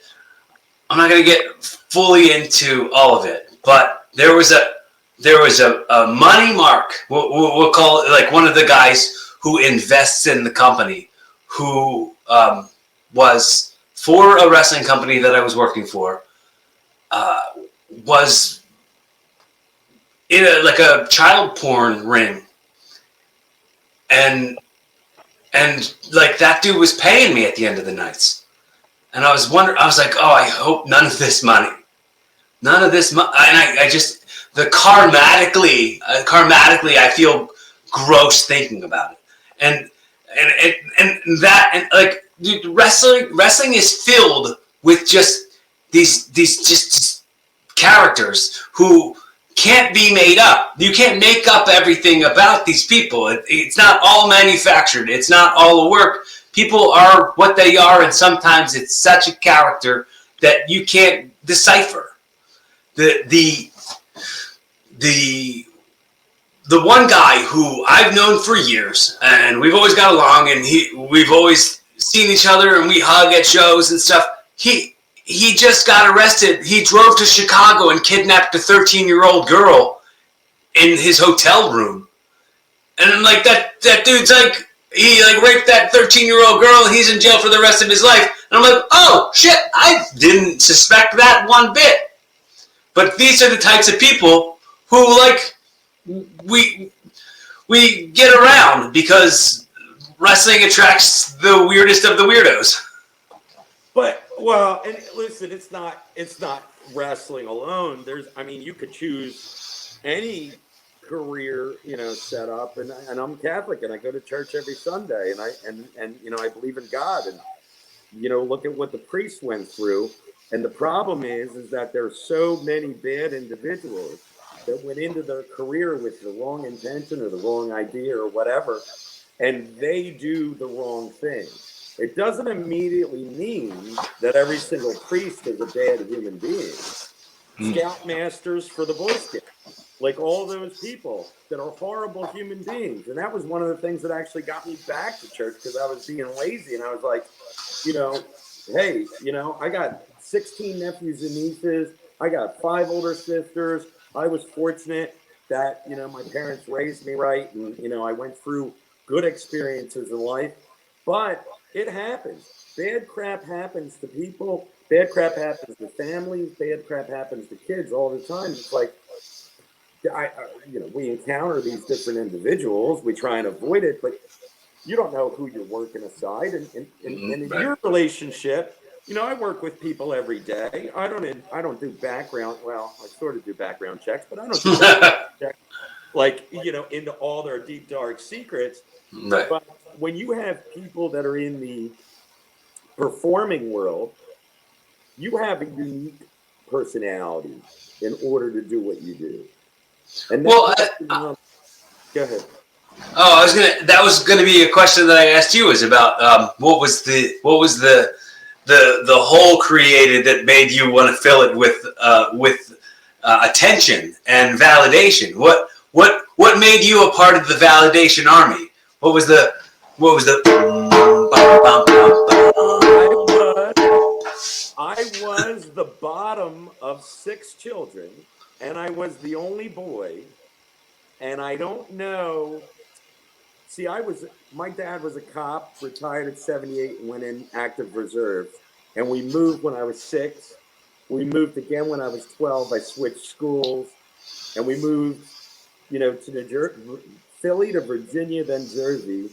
fully into all of it, but there was a money mark. We'll call it like one of the guys who invests in the company, who was for a wrestling company that I was working for, was in a child porn ring, and like that dude was paying me at the end of the nights, and I was like, oh, I hope none of this money, and I just karmatically I feel gross thinking about it, and like, dude, wrestling is filled with just these just characters who can't be made up. You can't make up everything about these people. It's not all manufactured. It's not all a work. People are what they are, and sometimes it's such a character that you can't decipher. The one guy who I've known for years, and we've always got along, and we've always seen each other, and we hug at shows and stuff. He just got arrested. He drove to Chicago and kidnapped a 13-year-old girl in his hotel room. And I'm like, that dude's like, he like raped that 13-year-old girl, and he's in jail for the rest of his life. And I'm like, oh, shit, I didn't suspect that one bit. But these are the types of people who, like, we we get around because wrestling attracts the weirdest of the weirdos. But well, and listen, it's not wrestling alone. I mean, you could choose any career, set up, and I'm Catholic, and I go to church every Sunday, and I believe in God, and look at what the priest went through, and the problem is that there's so many bad individuals that went into their career with the wrong intention or the wrong idea or whatever, and they do the wrong thing. It doesn't immediately mean that every single priest is a bad human being. Scoutmasters for the Boy Scouts, like all those people that are horrible human beings. And that was one of the things that actually got me back to church, because I was being lazy, and I was like, hey, I got 16 nephews and nieces. I got 5 older sisters. I was fortunate that, my parents raised me right. And, I went through good experiences in life, but it happens. Bad crap happens to people. Bad crap happens to families. Bad crap happens to kids all the time. It's like, we encounter these different individuals. We try and avoid it, but you don't know who you're working aside. And in your relationship, I work with people every day. I don't do background. Well, I sort of do background checks, but I don't do background checks like, into all their deep, dark secrets. Right. But when you have people that are in the performing world, you have a unique personality in order to do what you do. And Well, go ahead. Oh, that was gonna be a question that I asked you, is about what was the hole created that made you want to fill it with attention and validation? What made you a part of the validation army? What was the I was the bottom of 6 children, and I was the only boy. And I don't know. See, my dad was a cop, retired at 78, and went in active reserves. And we moved when I was 6. We moved again when I was 12. I switched schools, and we moved, to Philly to Virginia, then Jersey.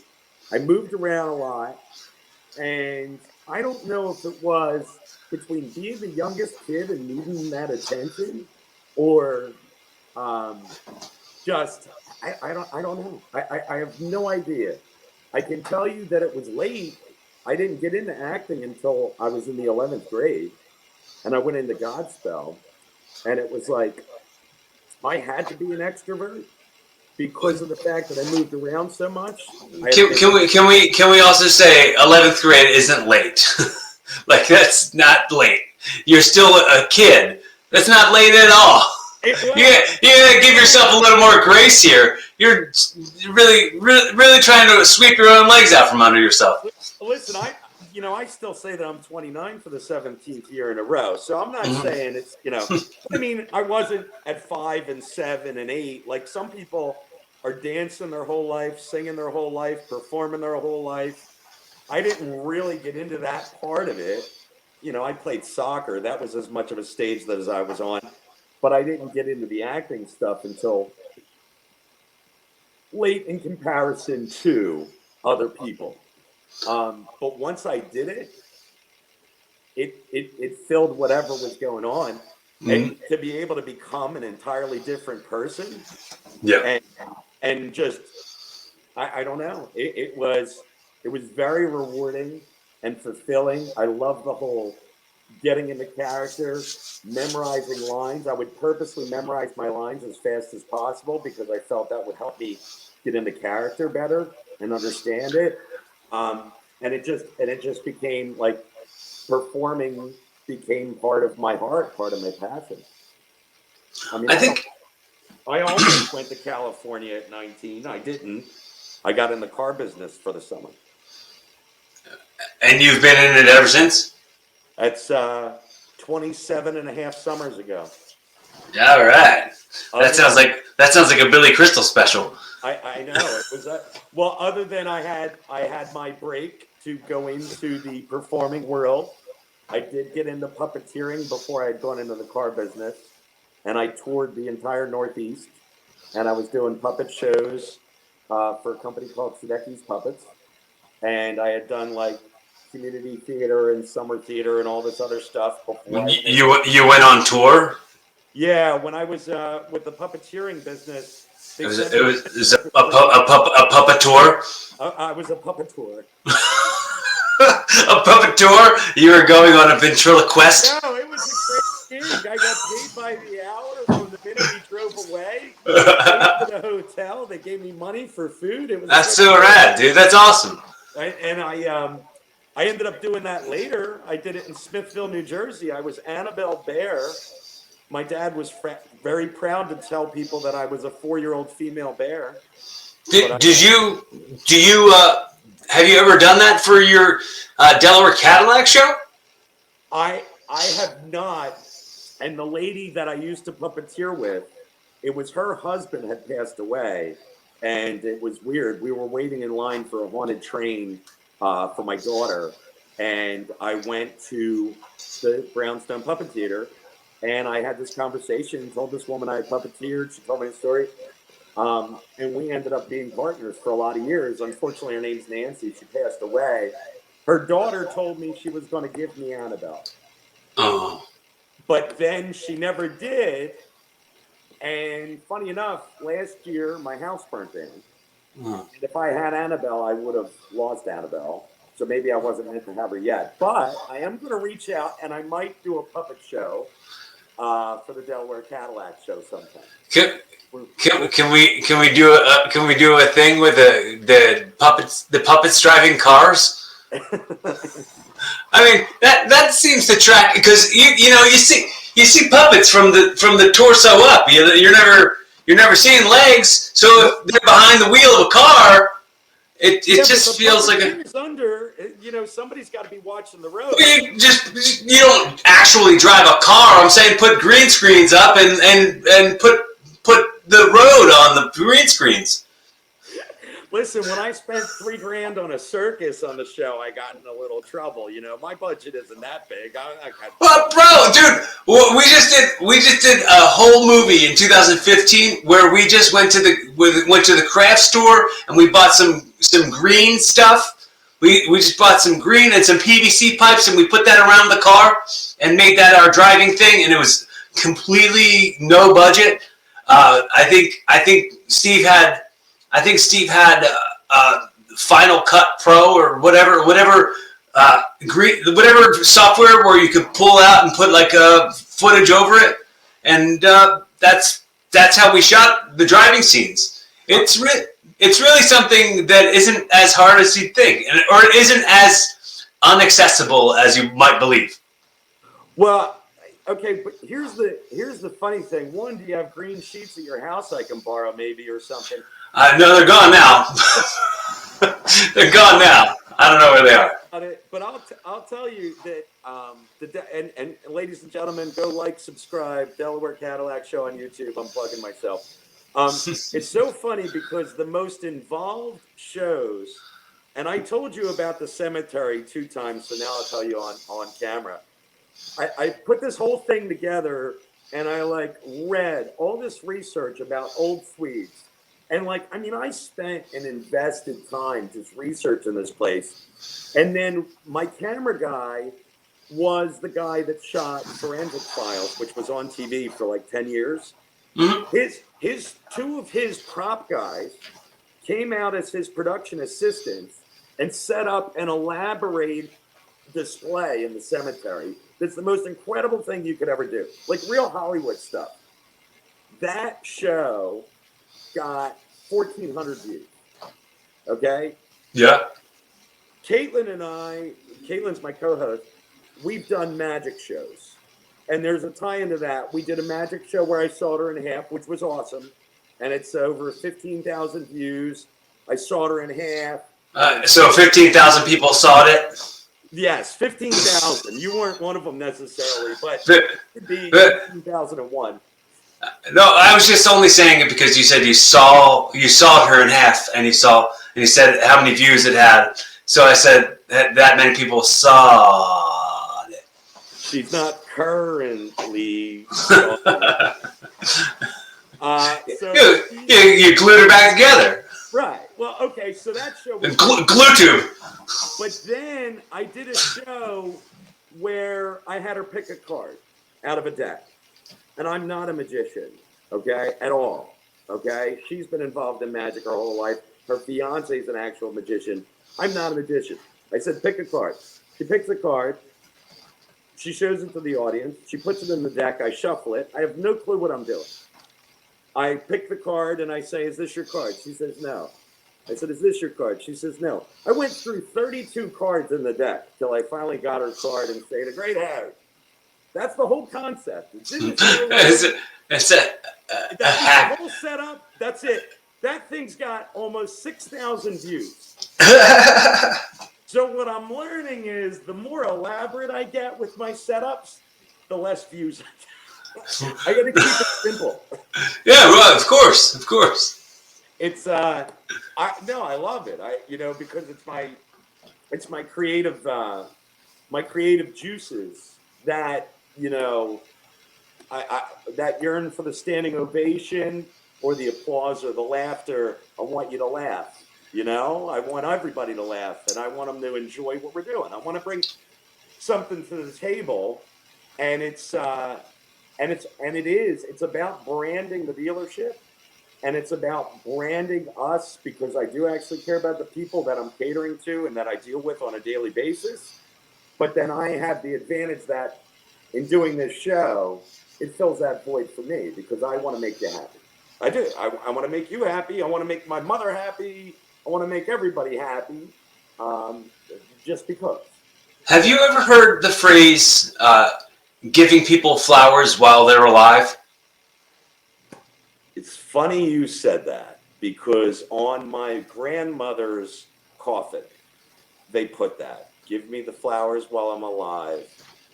I moved around a lot, and I don't know if it was between being the youngest kid and needing that attention, or just I don't know. I have no idea. I can tell you that it was late. I didn't get into acting until I was in the 11th grade, and I went into Godspell, and it was like I had to be an extrovert because of the fact that I moved around so much. Can we also say 11th grade isn't late? Like, that's not late. You're still a kid. That's not late at all. You gotta give yourself a little more grace here. You're really trying to sweep your own legs out from under yourself. Listen, I still say that I'm 29 for the 17th year in a row. So I'm not saying it's, I mean, I wasn't at 5 and 7 and 8. Like, some people are dancing their whole life, singing their whole life, performing their whole life. I didn't really get into that part of it. I played soccer. That was as much of a stage that as I was on. But I didn't get into the acting stuff until late in comparison to other people. But once I did it, it filled whatever was going on. And to be able to become an entirely different person, and just I don't know. It was very rewarding and fulfilling. I love the whole getting into character, memorizing lines. I would purposely memorize my lines as fast as possible because I felt that would help me get into character better and understand it. And it just became like performing became part of my heart, part of my passion. I mean, I almost went to California at 19. I didn't. I got in the car business for the summer. And you've been in it ever since? That's 27 and a half summers ago. All right. That sounds like a Billy Crystal special. I know it was. Well, other than I had my break to go into the performing world. I did get into puppeteering before I had gone into the car business, and I toured the entire Northeast. and I was doing puppet shows for a company called Sudeikis Puppets, and I had done like community theater and summer theater and all this other stuff before. You went on tour? Yeah, when I was with the puppeteering business. It was a puppet tour? I was a puppeteer. A puppet tour? You were going on a ventriloquist? No, it was a great gig. I got paid by the hour from the minute we drove away. I went to the hotel. They gave me money for food. That's so rad, dude. That's awesome. I ended up doing that later. I did it in Smithville, New Jersey. I was Annabelle Bear. My dad was very proud to tell people that I was a 4-year-old female bear. Have you ever done that for your Delaware Cadillac show? I have not. And the lady that I used to puppeteer with, it was her husband had passed away, and it was weird. We were waiting in line for a haunted train for my daughter, and I went to the Brownstone Puppet Theater, and I had this conversation, told this woman I had puppeteered. She told me the story. And we ended up being partners for a lot of years. Unfortunately, her name's Nancy. She passed away. Her daughter told me she was going to give me Annabelle. Oh. But then she never did. And funny enough, last year, my house burnt down. And if I had Annabelle, I would have lost Annabelle. So maybe I wasn't meant to have her yet. But I am going to reach out, and I might do a puppet show for the Delaware Cadillac show sometime. Can we do a thing with the puppets driving cars? I mean that seems to track, because you see puppets from the torso up. You're never seeing legs. So if they're behind the wheel of a car, it just feels like somebody's got to be watching the road. You don't actually drive a car. I'm saying put green screens up and put the road on the green screens. Listen, when I spent $3,000 on a circus on the show, I got in a little trouble. My budget isn't that big. Well, bro, dude, we just did a whole movie in 2015 where we just went to the craft store and we bought some green stuff. We just bought some green and some PVC pipes, and we put that around the car and made that our driving thing, and it was completely no budget. I think Steve had Final Cut Pro or whatever software where you could pull out and put like footage over it, and that's how we shot the driving scenes. It's really something that isn't as hard as you'd think, or it isn't as inaccessible as you might believe. Well, okay, but here's the funny thing. One, do you have green sheets at your house I can borrow maybe or something? No, they're gone now. They're gone now. I don't know where they are. But I'll tell you that and ladies and gentlemen, go subscribe, Delaware Cadillac Show on YouTube. I'm plugging myself. It's so funny because the most involved shows, and I told you about the cemetery 2 times, so now I'll tell you on camera. I put this whole thing together, and I read all this research about old Swedes. And I spent and invested time just researching this place. And then my camera guy was the guy that shot Forensic Files, which was on TV for 10 years. Mm-hmm. 2 of his prop guys came out as his production assistants and set up an elaborate display in the cemetery. That's the most incredible thing you could ever do. Real Hollywood stuff. That show got 1,400 views. Okay? Yeah. Caitlin's my co-host, we've done magic shows. And there's a tie into that. We did a magic show where I sawed her in half, which was awesome. And it's over 15,000 views. I sawed her in half. So 15,000 people saw it? Yes, 15,000. You weren't one of them necessarily, but it could be 15,001. No, I was just only saying it because you said you sawed her in half, and you said how many views it had. So I said that many people saw it. She's not currently. So you glued her back together. Right. Well, okay. So that show was Glue tube. But then I did a show where I had her pick a card out of a deck. And I'm not a magician, okay, at all. Okay. She's been involved in magic her whole life. Her fiance is an actual magician. I'm not a magician. I said, pick a card. She picks a card. She shows it to the audience. She puts it in the deck. I shuffle it. I have no clue what I'm doing. I pick the card and I say, is this your card? She says, no. I said, is this your card? She says, no. I went through 32 cards in the deck till I finally got her card and say, the great Harry. That's the whole concept. It's a hack. The whole setup. That's it. That thing's got almost 6,000 views. So what I'm learning is the more elaborate I get with my setups, the less views I get. I got to keep it simple. Yeah, well, of course. It's I love it. Because it's my creative juices that that yearn for the standing ovation or the applause or the laughter. I want you to laugh. I want everybody to laugh, and I want them to enjoy what we're doing. I want to bring something to the table, and it's about branding the dealership, and it's about branding us, because I do actually care about the people that I'm catering to and that I deal with on a daily basis. But then I have the advantage that in doing this show, it fills that void for me, because I want to make you happy. I do. I want to make you happy. I want to make my mother happy. I want to make everybody happy, just because. Have you ever heard the phrase, giving people flowers while they're alive? It's funny you said that, because on my grandmother's coffin, they put that. Give me the flowers while I'm alive,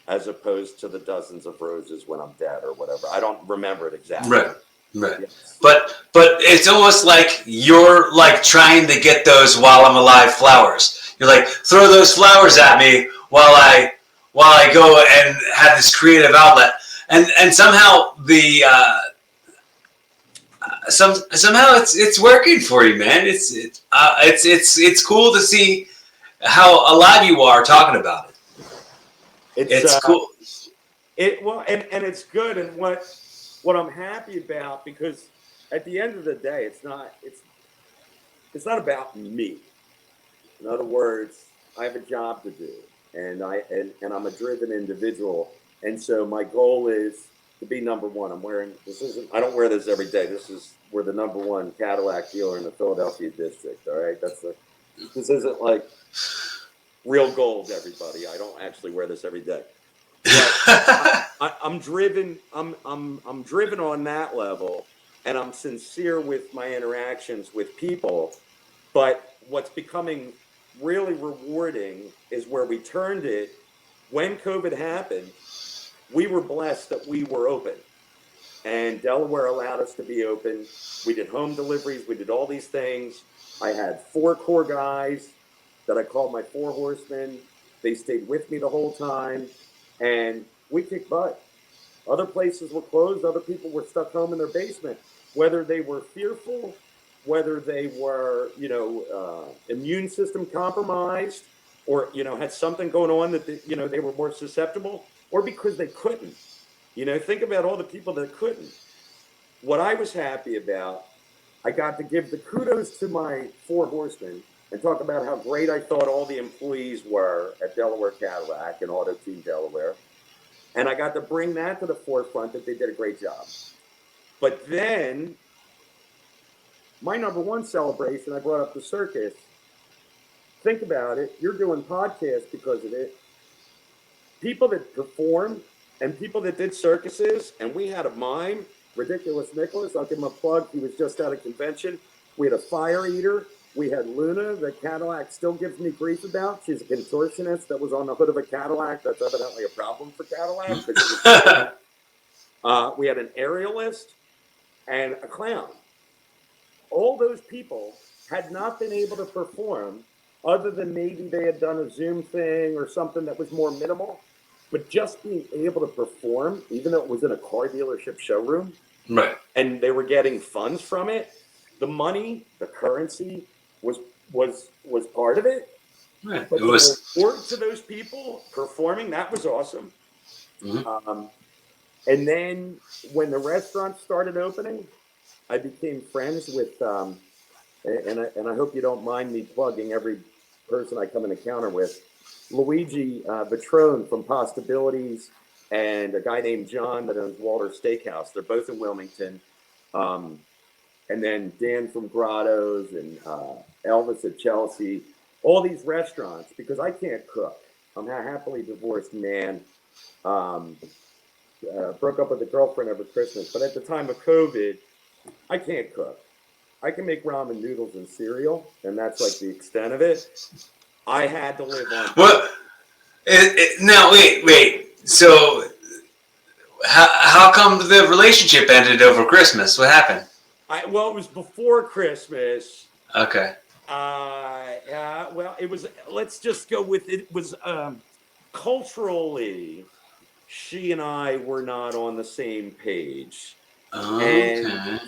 as opposed to the dozens of roses when I'm dead or whatever. I don't remember it exactly. Right. Yes. But it's almost like you're like trying to get those while I'm alive flowers. You're like, throw those flowers at me while I go and have this creative outlet. And somehow somehow it's working for you, man. It's cool to see how alive you are talking about it. It's cool. And it's good. And what I'm happy about, because at the end of the day, it's not about me. In other words, I have a job to do, and I'm a driven individual, and so my goal is to be number one. I don't wear this every day. We're the number one Cadillac dealer in the Philadelphia district. All right, this isn't like real gold, everybody. I don't actually wear this every day. I'm driven. I'm driven on that level, and I'm sincere with my interactions with people. But what's becoming really rewarding is where we turned it. When COVID happened, we were blessed that we were open, and Delaware allowed us to be open. We did home deliveries. We did all these things. I had 4 core guys that I called my 4 horsemen. They stayed with me the whole time. And we kicked butt. Other places were closed. Other people were stuck home in their basement, whether they were fearful, whether they were, immune system compromised, or, had something going on that, they were more susceptible, or because they couldn't. Think about all the people that couldn't. What I was happy about, I got to give the kudos to my 4 horsemen and talk about how great I thought all the employees were at Delaware Cadillac and Auto Team Delaware. And I got to bring that to the forefront, that they did a great job. But then, my number one celebration, I brought up the circus. Think about it. You're doing podcasts because of it. People that performed and people that did circuses, and we had a mime, Ridiculous Nicholas. I'll give him a plug. He was just out of convention. We had a fire eater. We had Luna, that Cadillac still gives me grief about. She's a contortionist that was on the hood of a Cadillac. That's evidently a problem for Cadillac. We had an aerialist and a clown. All those people had not been able to perform, other than maybe they had done a Zoom thing or something that was more minimal. But just being able to perform, even though it was in a car dealership showroom, Right. And they were getting funds from it. The money, the currency was part of it. Right. But It was. the reward to those people performing, that was awesome. Mm-hmm. And then when the restaurant started opening, I became friends with, and I hope you don't mind me plugging every person I come in encounter with, Luigi Vitrone from Possibilities, and a guy named John that owns Walter Steakhouse. They're both in Wilmington. And then Dan from Grottos and Elvis at Chelsea. All these restaurants, because I can't cook. I'm a happily divorced man. Broke up with a girlfriend over Christmas. But at the time of COVID, I can't cook. I can make ramen noodles and cereal, and that's like the extent of it. I had to live on. Well, now wait. So, how come the relationship ended over Christmas? What happened? Well, it was before Christmas. Okay. Well, it was. Let's just go with it. Was culturally, she and I were not on the same page. Okay. And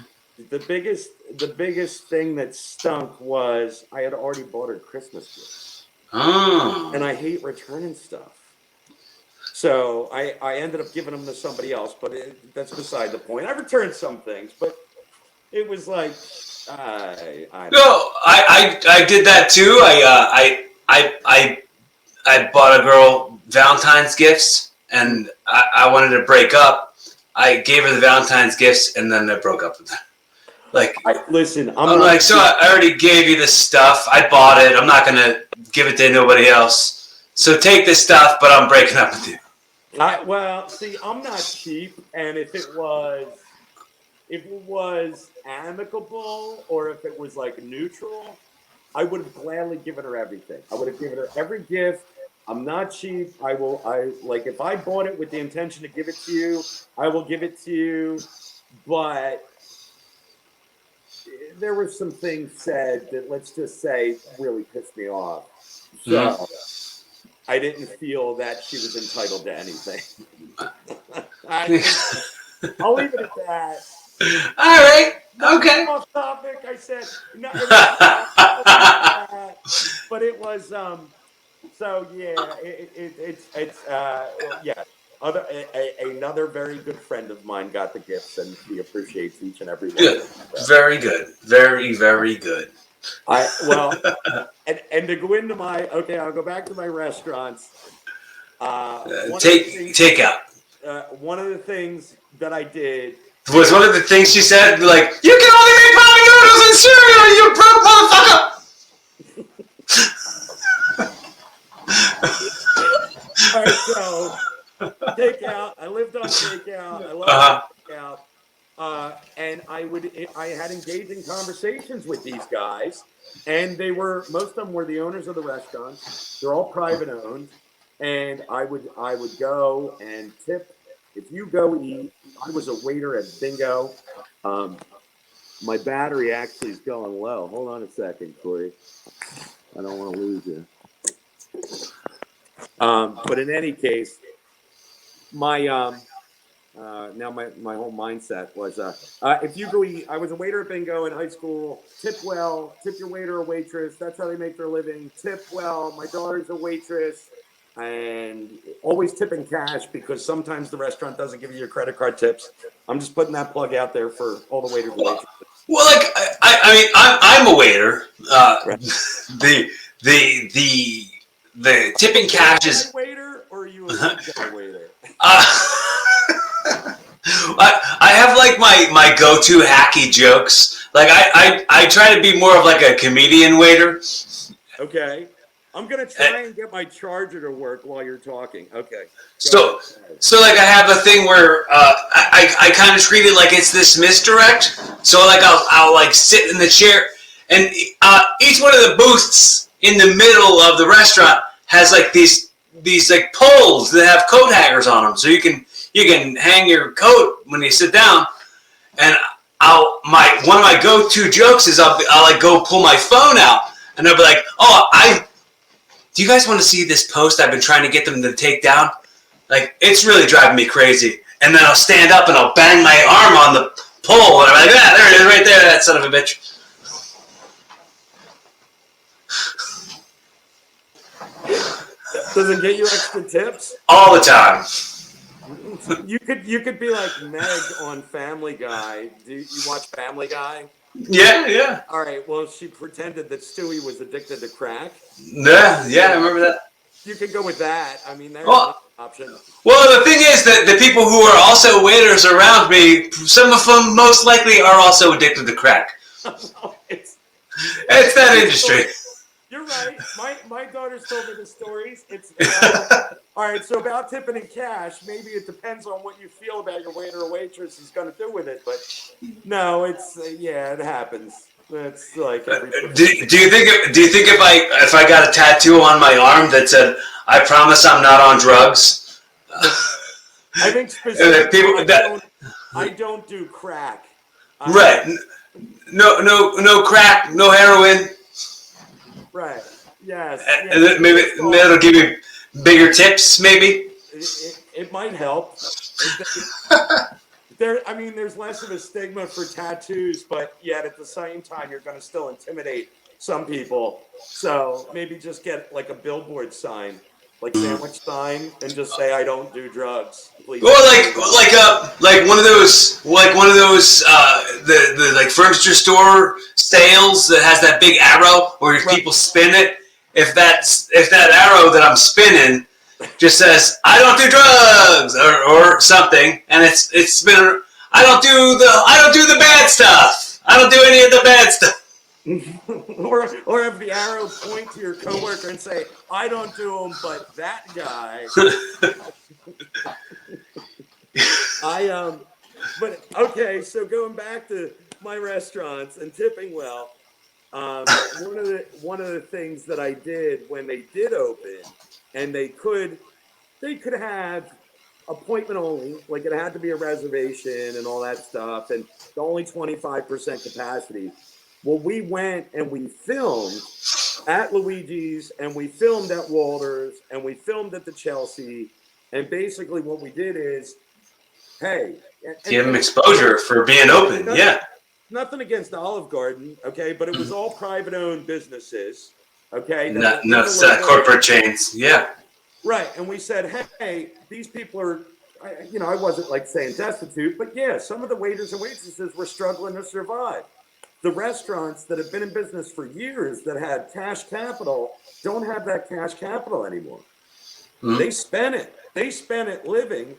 the biggest thing that stunk was I had already bought her Christmas gifts. Oh. And I hate returning stuff. So I ended up giving them to somebody else, but that's beside the point. I returned some things, but it was like I don't know. I did that too. I bought a girl Valentine's gifts, and I wanted to break up. I gave her the Valentine's gifts, and then I broke up with her. Like, listen, I'm like, so I already gave you this stuff. I bought it. I'm not gonna give it to nobody else. So take this stuff, but I'm breaking up with you. Well, see, I'm not cheap, and if it was amicable or if it was like neutral, I would have gladly given her everything. I would have given her every gift. I'm not cheap. Like if I bought it with the intention to give it to you, I will give it to you. But there were some things said that, let's just say, really pissed me off. So I didn't feel that she was entitled to anything. I'll leave it at that. All right. Okay. Off topic. I said no, but it was so yeah. It's yeah. Another very good friend of mine got the gifts, and he appreciates each and every one. Good. Very good. Very, very good. And to go into I'll go back to my restaurants. Take out. One of the things that I did was one of the things she said, like, you can only make ramen noodles and cereal, you broke motherfucker. All right, so takeout. I lived on takeout. I love takeout. And I had engaging conversations with these guys, and most of them were the owners of the restaurants. They're all private owned, and I would go and tip. If you go eat, I was a waiter at Bingo. My battery actually is going low. Hold on a second, Corey. I don't want to lose you. But in any case, my whole mindset was if you go eat, I was a waiter at Bingo in high school. Tip well, tip your waiter or waitress. That's how they make their living. Tip well. My daughter's a waitress, and always tip in cash because sometimes the restaurant doesn't give you your credit card tips. I'm just putting that plug out there for all the waiters and waitresses. Well, like I mean, I'm a waiter. Right. The tipping cash is. Are you a waiter or are you a waiter? I have like my go-to hacky jokes. Like I try to be more of like a comedian waiter. Okay. I'm gonna try and get my charger to work while you're talking. Okay. So like I have a thing where I kind of treat it like it's this misdirect. So like I'll like sit in the chair, and each one of the booths in the middle of the restaurant has like these like poles that have coat hangers on them, so you can hang your coat when you sit down. And one of my go-to jokes is I'll like go pull my phone out, and I'll be like, do you guys want to see this post I've been trying to get them to take down? Like, it's really driving me crazy. And then I'll stand up and I'll bang my arm pull, and I'm like, there it is, right there, that son of a bitch. Does it get you extra tips? All the time. You could be like Meg on Family Guy. Do you watch Family Guy? Yeah. All right. Well, she pretended that Stewie was addicted to crack. Yeah, I remember that. You could go with that. I mean, there's Well, an option. Well, the thing is that the people who are also waiters around me, some of them most likely are also addicted to crack. It's that industry. You're right. My daughter's told me the stories. It's all right. So about tipping in cash, maybe it depends on what you feel about your waiter or waitress is going to do with it. But no, it's it happens. It's like every. Do you think if I got a tattoo on my arm that said "I promise I'm not on drugs"? I think specifically, I don't do crack. Right. No crack, no heroin. Right. Yes. And then maybe that'll give you bigger tips. Maybe it might help. There's less of a stigma for tattoos, but yet at the same time, you're going to still intimidate some people. So maybe just get like a billboard sign, like sandwich sign, and just say, "I don't do drugs." Please. Or like one of those the like furniture store sales that has that big arrow where people spin it. If that arrow that I'm spinning just says "I don't do drugs" or something, and it's spinning. I don't do the bad stuff. I don't do any of the bad stuff. or have the arrow point to your coworker and say, "I don't do them, but that guy." But okay. So going back to my restaurants and tipping well, one of the things that I did when they did open, and they could have appointment only, like it had to be a reservation and all that stuff, and the only 25% capacity. Well, we went and we filmed at Luigi's, and we filmed at Walter's, and we filmed at the Chelsea, and basically what we did is, hey, give them exposure for being open. Nothing against Olive Garden, okay, but it was all private-owned businesses, okay. No corporate chains, yeah. Right, and we said, hey, these people are, I wasn't like saying destitute, but yeah, some of the waiters and waitresses were struggling to survive. The restaurants that have been in business for years that had cash capital don't have that cash capital anymore. Mm-hmm. They spent it living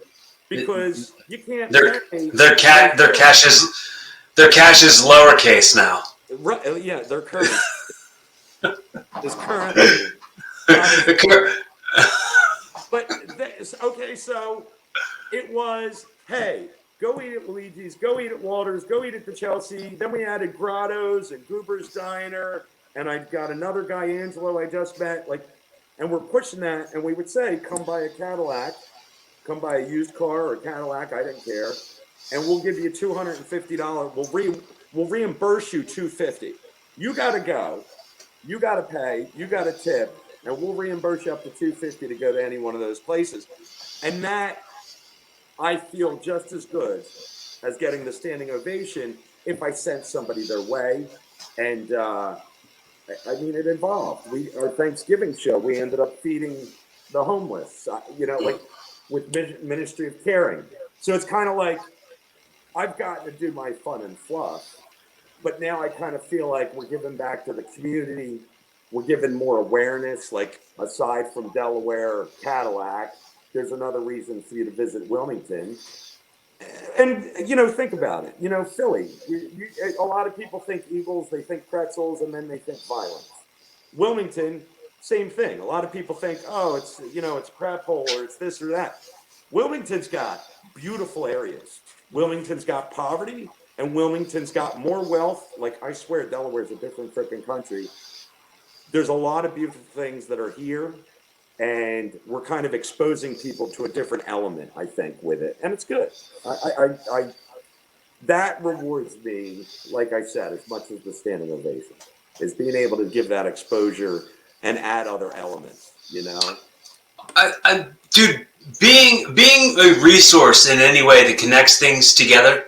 because you can't. Their cash is lowercase now. Right? Yeah, their current is currently. But okay, so it was, hey, go eat at Luigi's, go eat at Walter's, go eat at the Chelsea. Then we added Grotto's and Goober's Diner, and I got another guy, Angelo, I just met, and we're pushing that, and we would say, come buy a Cadillac, come buy a used car or a Cadillac, I didn't care, and we'll give you $250. We'll reimburse you $250. You got to go, you got to pay, you got to tip, and we'll reimburse you up to $250 to go to any one of those places. And that, I feel just as good as getting the standing ovation if I sent somebody their way. And it involved. Our Thanksgiving show, we ended up feeding the homeless, like with Ministry of Caring. So it's kind of like I've gotten to do my fun and fluff, but now I kind of feel like we're giving back to the community. We're giving more awareness, like aside from Delaware or Cadillac, there's another reason for you to visit Wilmington. And, think about it. Philly, a lot of people think Eagles, they think pretzels, and then they think violence. Wilmington, same thing. A lot of people think, oh, it's crap hole or it's this or that. Wilmington's got beautiful areas. Wilmington's got poverty, and Wilmington's got more wealth. Like, I swear, Delaware's a different freaking country. There's a lot of beautiful things that are here, and we're kind of exposing people to a different element, I think, with it, and it's good. I that rewards me, like I said, as much as the standing ovation, is being able to give that exposure and add other elements. Dude, being a resource in any way that connects things together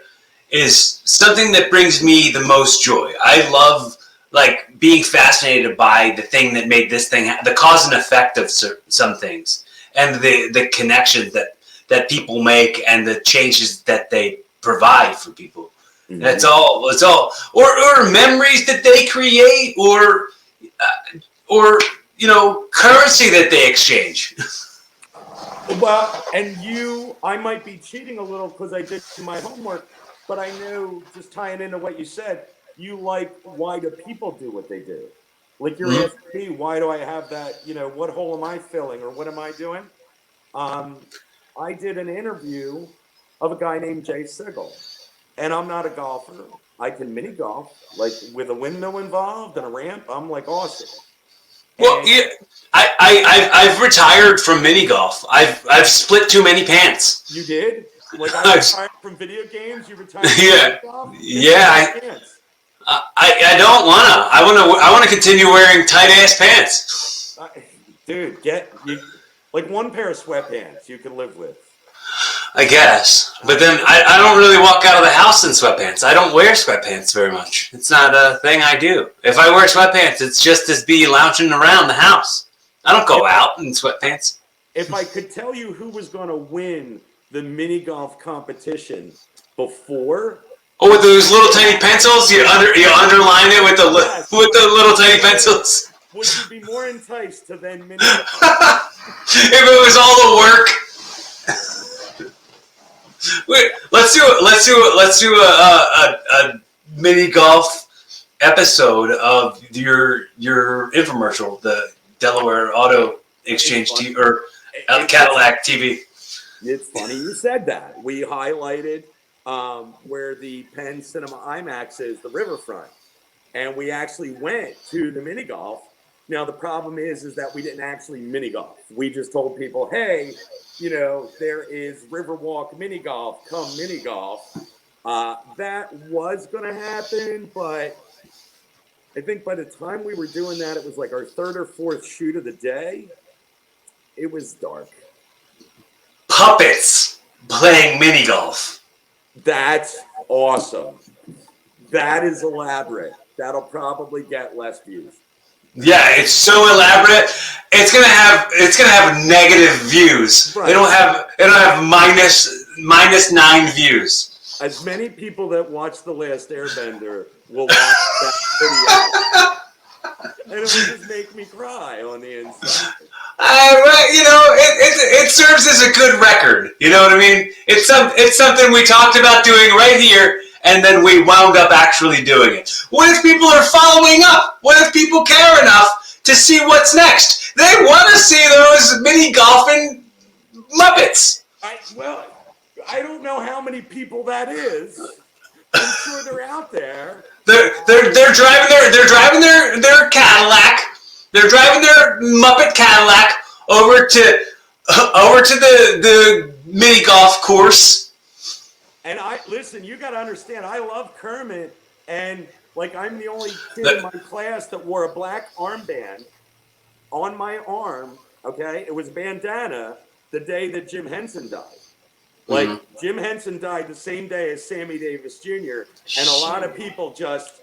is something that brings me the most joy. I love like being fascinated by the thing that made this thing, the cause and effect of some things, and the connections that people make and the changes that they provide for people. Mm-hmm. It's all, or memories that they create, or currency that they exchange. Well, and I might be cheating a little because I did my homework, but I know, just tying into what you said, you like, why do people do what they do? Like you're asking me, why do I have that? What hole am I filling, or what am I doing? I did an interview of a guy named Jay Sigel, and I'm not a golfer. I can mini golf, like with a windmill involved and a ramp. I'm like awesome. Well, yeah, I've retired from mini golf. I've split too many pants. You did? Like I retired from video games. You retired from mini golf? Yeah. I don't wanna. I wanna continue wearing tight ass pants. Dude, like one pair of sweatpants you can live with. I guess, but then I don't really walk out of the house in sweatpants. I don't wear sweatpants very much. It's not a thing I do. If I wear sweatpants, it's just as be lounging around the house. I don't go out in sweatpants. If I could tell you who was going to win the mini golf competition before. Oh, with those little tiny pencils, you underline it with the little tiny pencils. Would you be more enticed to then mini golf? If it was all the work. Wait, let's do a mini golf episode of your infomercial, the Delaware Auto Exchange or Cadillac TV. It's funny you said that. We highlighted where the Penn Cinema IMAX is, the riverfront, and we actually went to the mini golf. Now the problem is that we didn't actually mini golf. We just told people, hey, there is Riverwalk mini golf, come mini golf. That was going to happen, but I think by the time we were doing that, it was like our third or fourth shoot of the day. It was dark. Puppets playing mini golf. That's awesome. That is elaborate. That'll probably get less views. Yeah, it's so elaborate. It's gonna have negative views. Right. It'll have minus 9 views. As many people that watch The Last Airbender will watch that video, and it will just make me cry on the inside. It serves as a good record. You know what I mean? It's something we talked about doing right here. And then we wound up actually doing it. What if people are following up? What if people care enough to see what's next? They want to see those mini golfing Muppets. I don't know how many people that is. I'm sure they're out there. They're driving their Cadillac. They're driving their Muppet Cadillac over to the mini golf course. And listen, you got to understand, I love Kermit, and like I'm the only kid in my class that wore a black armband on my arm. Okay, it was a bandana the day that Jim Henson died. Like Jim Henson died the same day as Sammy Davis Jr. And a lot of people just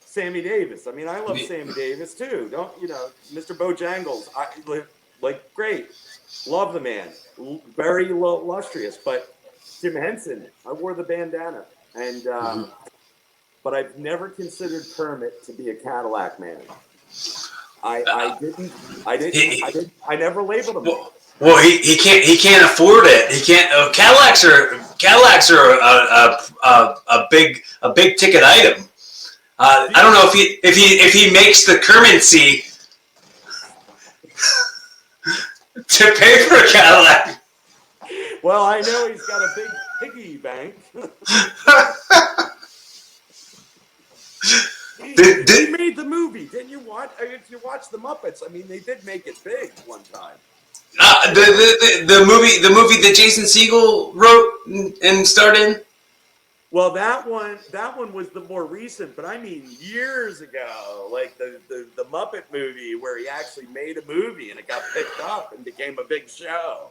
Sammy Davis. I mean, I love Sammy Davis too. Mr. Bojangles, great, love the man, very illustrious, but. Jim Henson, I wore the bandana, and but I've never considered Kermit to be a Cadillac man. I never labeled him. Well, he can't afford it. He can't. Cadillacs are a big ticket item. I don't know if he makes the currency to pay for a Cadillac. Well, I know he's got a big piggy bank. He made the movie, didn't you watch? If you watch the Muppets, I mean, they did make it big one time. The movie that Jason Segel wrote and starred in. Well, that one was the more recent, but I mean years ago, like the Muppet movie where he actually made a movie and it got picked up and became a big show.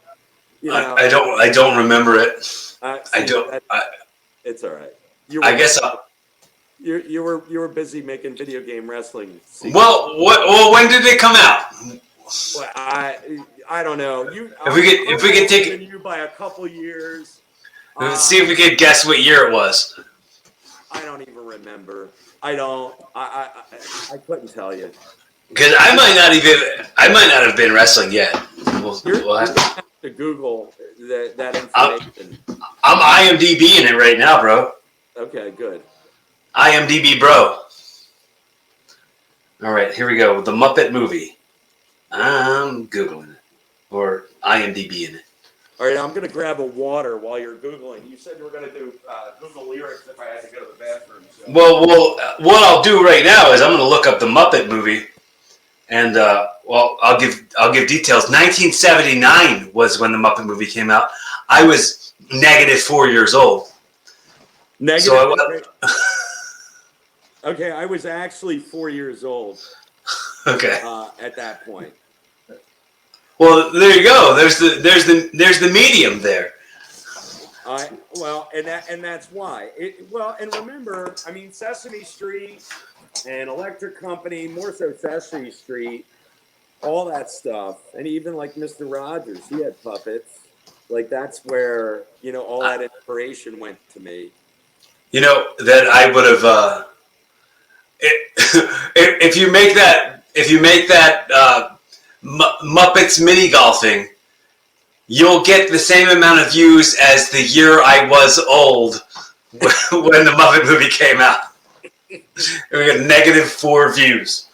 I don't remember it. It's all right. I guess. You were busy making video game wrestling sequels. Well, when did it come out? Well, I don't know. If we could take it, you by a couple years. let's see if we could guess what year it was. I don't even remember. I don't. I couldn't tell you. Because I might not have been wrestling yet. We'll have to Google that information. I'm IMDb-ing it right now, bro. Okay, good. IMDb, bro. All right, here we go. The Muppet movie. I'm Googling it. Or IMDb-ing it. All right, I'm going to grab a water while you're Googling. You said you were going to do Google lyrics if I had to go to the bathroom. So. Well, what I'll do right now is I'm going to look up the Muppet movie. And, I'll give details. 1979 was when the Muppet movie came out. I was -4 years old. Negative? So okay, I was actually 4 years old. Okay. At that point. Well, there you go. There's the medium there. And that's why. And remember, I mean, Sesame Street and Electric Company, more so Sesame Street, all that stuff, and even like Mr. Rogers, he had puppets. Like that's where all that inspiration went to me. You know that I would have. If you make that Muppets mini golfing, you'll get the same amount of views as the year I was old when the Muppet movie came out. We got -4 views.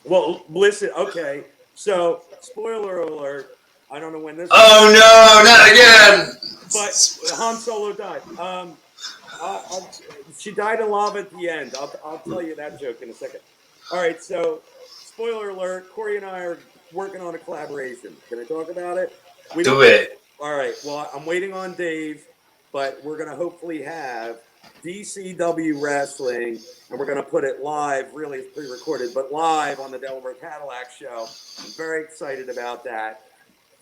Well, listen, okay. So, spoiler alert. I don't know when this. Oh no, not again! But Han Solo died. She died in lava at the end. I'll tell you that joke in a second. All right, so spoiler alert. Corey and I are working on a collaboration. Can I talk about it? Do it. All right. Well, I'm waiting on Dave, but we're going to hopefully have DCW Wrestling, and we're going to put it live. Really, it's pre-recorded, but live on the Delaware Cadillac Show. I'm very excited about that.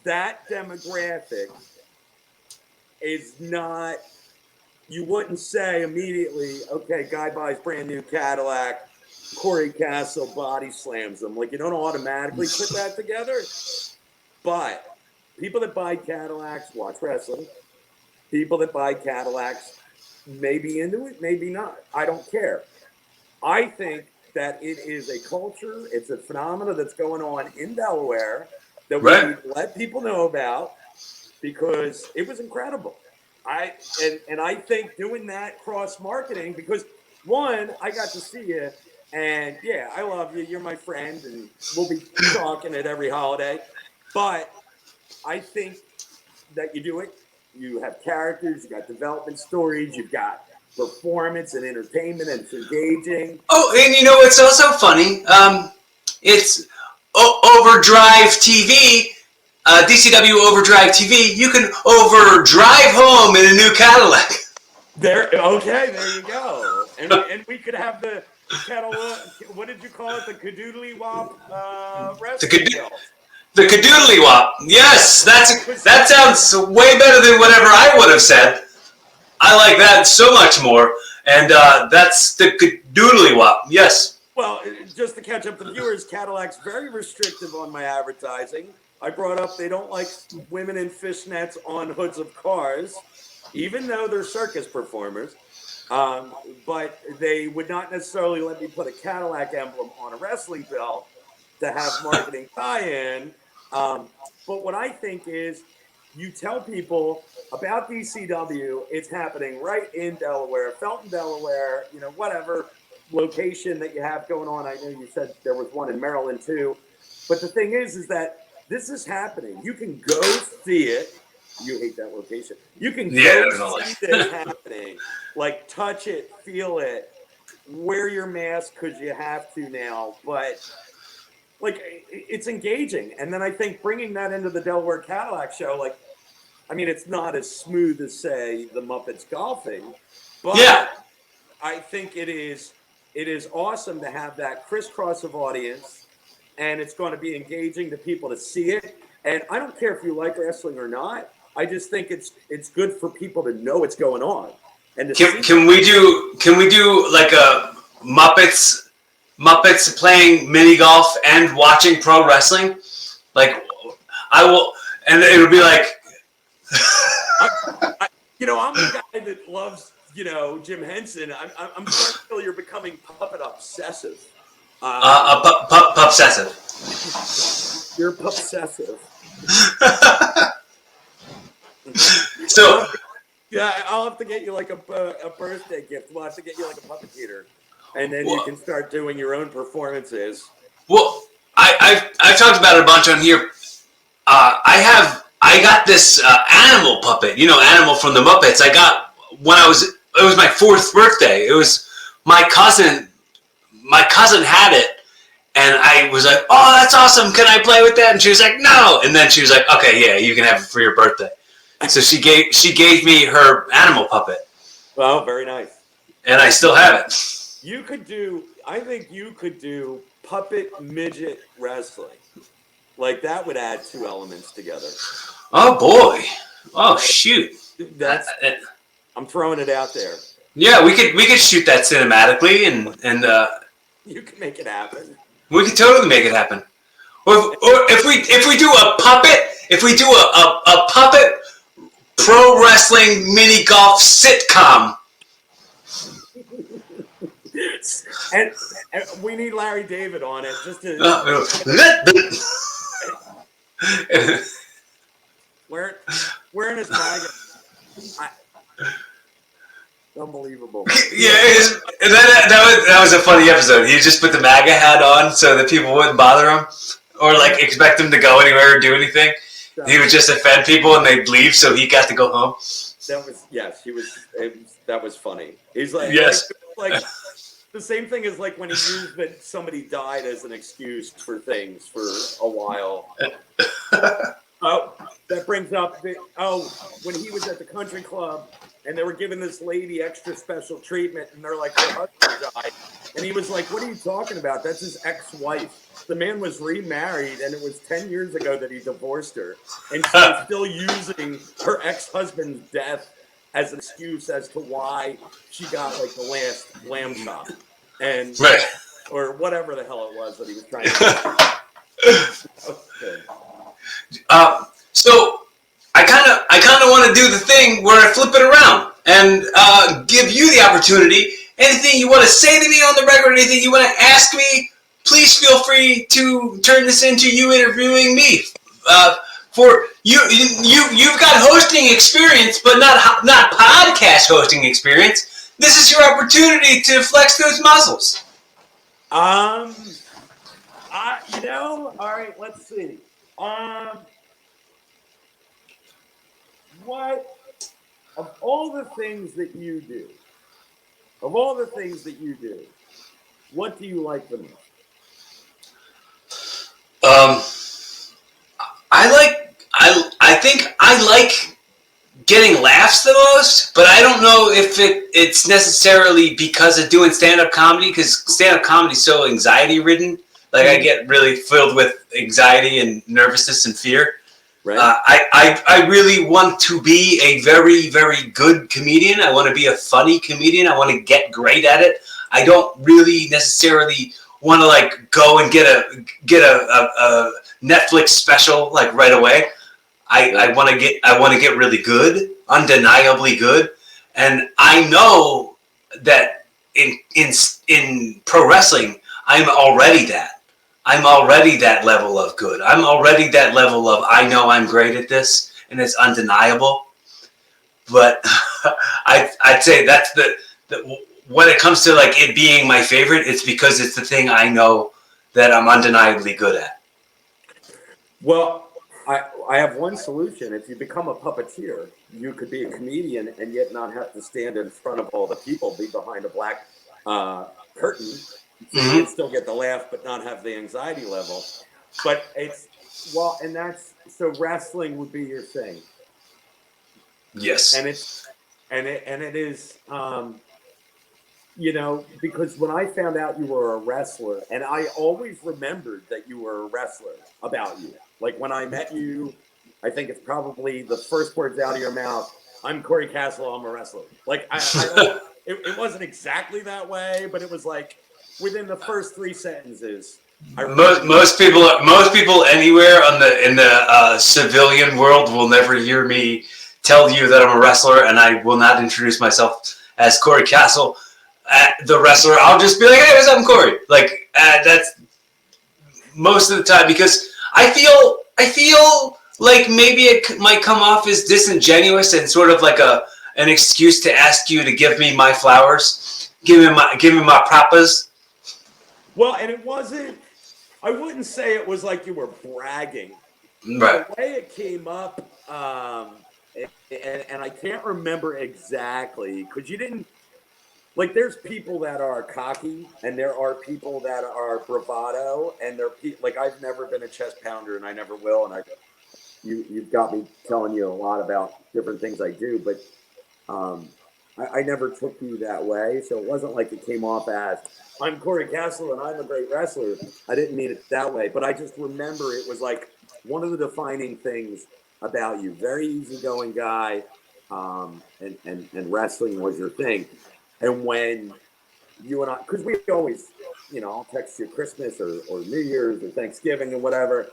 That demographic is not, you wouldn't say immediately, okay, guy buys brand new Cadillac, Corey Castle body slams them. Like, you don't automatically put that together. But people that buy Cadillacs watch wrestling. People that buy Cadillacs may be into it, maybe not. I don't care. I think that it is a culture, it's a phenomenon that's going on in Delaware that we need to let people know about because it was incredible. I think doing that cross-marketing, because one, I got to see you, and yeah, I love you, you're my friend, and we'll be talking at every holiday, but I think that you do it, you have characters, you got development stories, you've got performance and entertainment, and it's engaging. Oh, and you know what's also funny? It's Overdrive TV, DCW Overdrive TV. You can overdrive home in a new Cadillac. There you go. And we could have the kettle. What did you call it? The Cadoodly Wop wrestling. The Cadoodly Wop. Yes, that sounds way better than whatever I would have said. I like that so much more. And that's the Cadoodly Wop. Yes. Well, just to catch up the viewers, Cadillac's very restrictive on my advertising. I brought up they don't like women in fishnets on hoods of cars, even though they're circus performers. But they would not necessarily let me put a Cadillac emblem on a wrestling belt to have marketing tie-in. But what I think is you tell people about DCW, it's happening right in Delaware, Felton, Delaware, whatever location that you have going on. I know you said there was one in Maryland too. But the thing is that this is happening. You can go see it. You hate that location. You can go see this happening. Like touch it, feel it, wear your mask because you have to now. But like it's engaging. And then I think bringing that into the Delaware Cadillac Show, it's not as smooth as say the Muppets golfing, but I think it is awesome to have that crisscross of audience, and it's going to be engaging to people to see it. And I don't care if you like wrestling or not. I just think it's good for people to know what's going on. And can we do like a Muppets playing mini golf and watching pro wrestling? Like I will, and it'll be like. I'm the guy that loves, Jim Henson. I'm starting to feel you're becoming puppet obsessive. Obsessive. You're obsessive. So yeah, I'll have to get you like a birthday gift. We'll have to get you like a puppet theater, and then you can start doing your own performances. Well, I've talked about it a bunch on here. I got this animal puppet, Animal from the Muppets. I got when it was my 4th birthday. It was my cousin had it, and I was like, "Oh, that's awesome! Can I play with that?" And she was like, "No." And then she was like, "Okay, yeah, you can have it for your birthday." So she gave me her animal puppet. Well, very nice. And I still have it. I think you could do puppet midget wrestling. Like that would add 2 elements together. Oh boy! Oh shoot! I'm throwing it out there. Yeah, we could shoot that cinematically, and you can make it happen. We could totally make it happen. Or if we do a puppet pro wrestling mini golf sitcom. and we need Larry David on it just to. Wearing his MAGA. Unbelievable. Yeah, that was a funny episode. He just put the MAGA hat on so that people wouldn't bother him or like expect him to go anywhere or do anything. He would just offend people and they'd leave, so he got to go home. That was funny. He's like, yes, like the same thing as like when he used that somebody died as an excuse for things for a while. Oh, that brings up when he was at the country club and they were giving this lady extra special treatment and they're like, her husband died. And he was like, what are you talking about? That's his ex-wife. The man was remarried and it was 10 years ago that he divorced her. And she was still using her ex-husband's death as an excuse as to why she got like the last lamb chop. And right. Or whatever the hell it was that he was trying to do. So I kind of want to do the thing where I flip it around and give you the opportunity. Anything you want to say to me on the record, anything you want to ask me, please feel free to turn this into you interviewing me. For you've got hosting experience, but not podcast hosting experience. This is your opportunity to flex those muscles. All right, let's see. What of all the things that you do, what do you like the most? I think I like getting laughs the most, but I don't know if it's necessarily because of doing stand-up comedy, because stand-up comedy is so anxiety-ridden. Like, I get really filled with anxiety and nervousness and fear. Right. I really want to be a very, very good comedian. I want to be a funny comedian. I want to get great at it. I don't really necessarily want to like go and get a Netflix special like right away. I want to get really good, undeniably good, and I know that in pro wrestling, I'm already that. I'm already that level of good. I'm already that level of I know I'm great at this, and it's undeniable. But I'd say that's the when it comes to like it being my favorite, it's because it's the thing I know that I'm undeniably good at. Well, I have one solution. If you become a puppeteer, you could be a comedian and yet not have to stand in front of all the people, be behind a black curtain. So you can still get the laugh, but not have the anxiety level. But so wrestling would be your thing. Yes. And it is, because when I found out you were a wrestler, and I always remembered that you were a wrestler about you. Like when I met you, I think it's probably the first words out of your mouth. I'm Corey Castle, I'm a wrestler. Like, it wasn't exactly that way, but it was like within the first 3 sentences. Most people anywhere in the civilian world will never hear me tell you that I'm a wrestler, and I will not introduce myself as Corey Castle, the wrestler. I'll just be like, "Hey, what's up, I'm Corey?" Like that's most of the time, because I feel like maybe it might come off as disingenuous and sort of like an excuse to ask you to give me my flowers, give me my propas. Well, and it wasn't. I wouldn't say it was like you were bragging. Right. The way it came up, and I can't remember exactly because you didn't. Like, there's people that are cocky, and there are people that are bravado, and like, I've never been a chest pounder, and I never will, and you've got me telling you a lot about different things I do, but I never took you that way, so it wasn't like it came off as I'm Corey Castle and I'm a great wrestler. I didn't mean it that way, but I just remember it was like one of the defining things about you. Very easygoing guy, and wrestling was your thing. And when you and I, because we always, I'll text you Christmas or New Year's or Thanksgiving and whatever.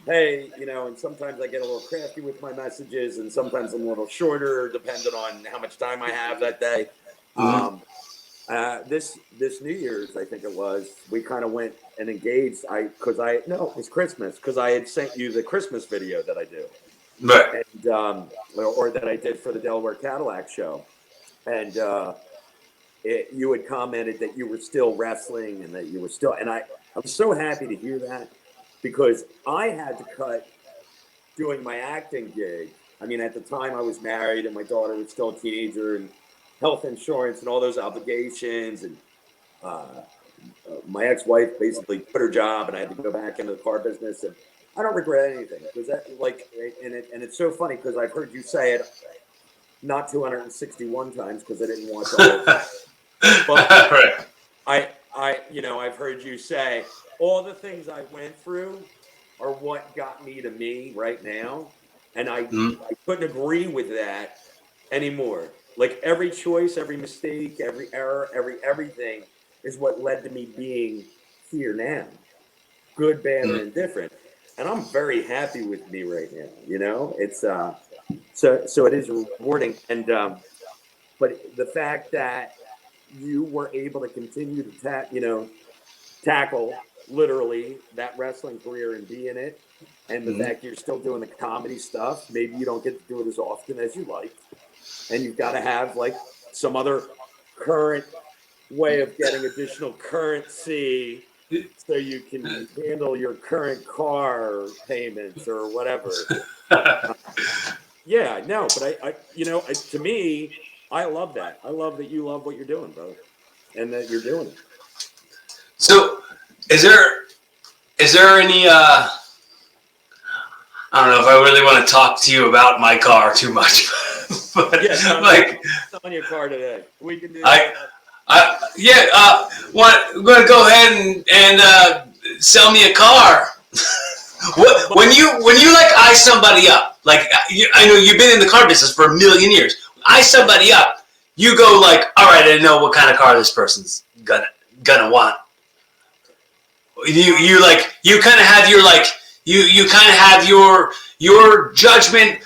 Hey, and sometimes I get a little crafty with my messages, and sometimes I'm a little shorter, depending on how much time I have that day. Mm-hmm. This New Year's, I think it was, we kind of went and engaged. It was Christmas, because I had sent you the Christmas video that I do, Right. and or that I did for the Delaware Cadillac show, and you had commented that you were still wrestling and that you were still, and I was so happy to hear that, because I had to cut doing my acting gig. I mean, at the time I was married and my daughter was still a teenager, and health insurance and all those obligations, and my ex-wife basically quit her job, and I had to go back into the car business, and I don't regret anything, because that, like, and it's so funny because I've heard you say it not 261 times, because I didn't watch all of that. But Right. I've heard you say all the things I went through are what got me to me right now, and I couldn't agree with that anymore. Like, every choice, every mistake, every error, everything is what led to me being here now, good, bad, or indifferent. And I'm very happy with me right now. It's so it is rewarding, and but the fact that you were able to continue to tackle literally that wrestling career and be in it, and the fact you're still doing the comedy stuff, maybe you don't get to do it as often as you like, and you've got to have like some other current way of getting additional currency so you can handle your current car payments or whatever. Yeah, no, but to me, I love that. I love that you love what you're doing, brother, and that you're doing it. So, is there any? I don't know if I really want to talk to you about my car too much, but yeah, like on your car today, we can do. I'm going to go ahead and sell me a car. when you like eye somebody up, like I know you've been in the car business for a million years. Eye somebody up, you go like, all right, I know what kind of car this person's gonna want. You kind of have your you kind of have your judgment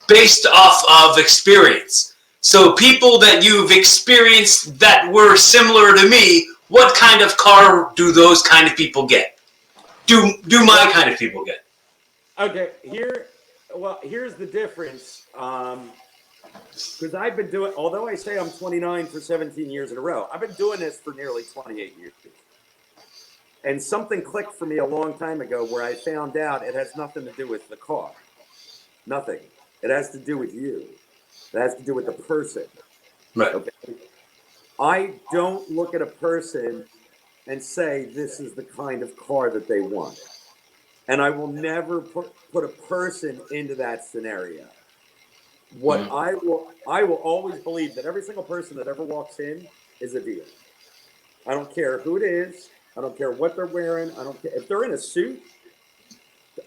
based off of experience. So people that you've experienced that were similar to me, what kind of car do those kind of people get? Do my kind of people get? Okay, here's the difference. Because I've been doing, although I say I'm 29 for 17 years in a row, I've been doing this for nearly 28 years. And something clicked for me a long time ago where I found out it has nothing to do with the car. Nothing. It has to do with you. It has to do with the person. Right. Okay? I don't look at a person and say this is the kind of car that they want. And I will never put a person into that scenario. What I will always believe that every single person that ever walks in is a deal. I don't care who it is. I don't care what they're wearing. I don't care if they're in a suit.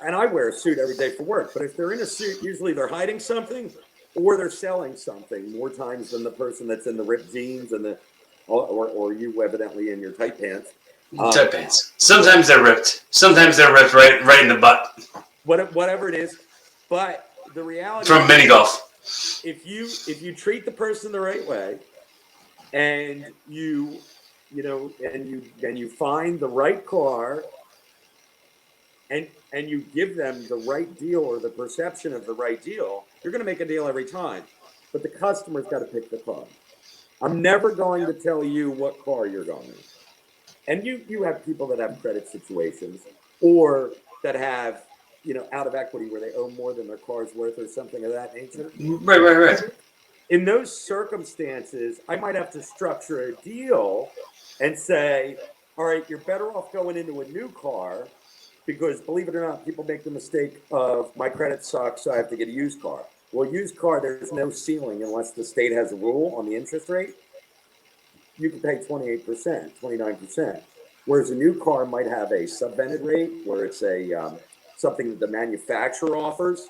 And I wear a suit every day for work. But if they're in a suit, usually they're hiding something. or they're selling something more times than the person that's in the ripped jeans and or you evidently in your tight pants. Tight pants. Sometimes they're ripped. Sometimes they're ripped right in the butt. Whatever it is, but the reality from mini golf. If you treat the person the right way, and you find the right car, and you give them the right deal or the perception of the right deal, you're going to make a deal every time. But the customer's got to pick the car. I'm never going to tell you what car you're going to. And you have people that have credit situations or that have, out of equity where they owe more than their car's worth or something of that nature. Right. In those circumstances, I might have to structure a deal and say, all right, you're better off going into a new car because, believe it or not, people make the mistake of my credit sucks, so I have to get a used car. Well, used car, there's no ceiling unless the state has a rule on the interest rate. You can pay 28%, 29%. Whereas a new car might have a subvented rate where it's a something that the manufacturer offers.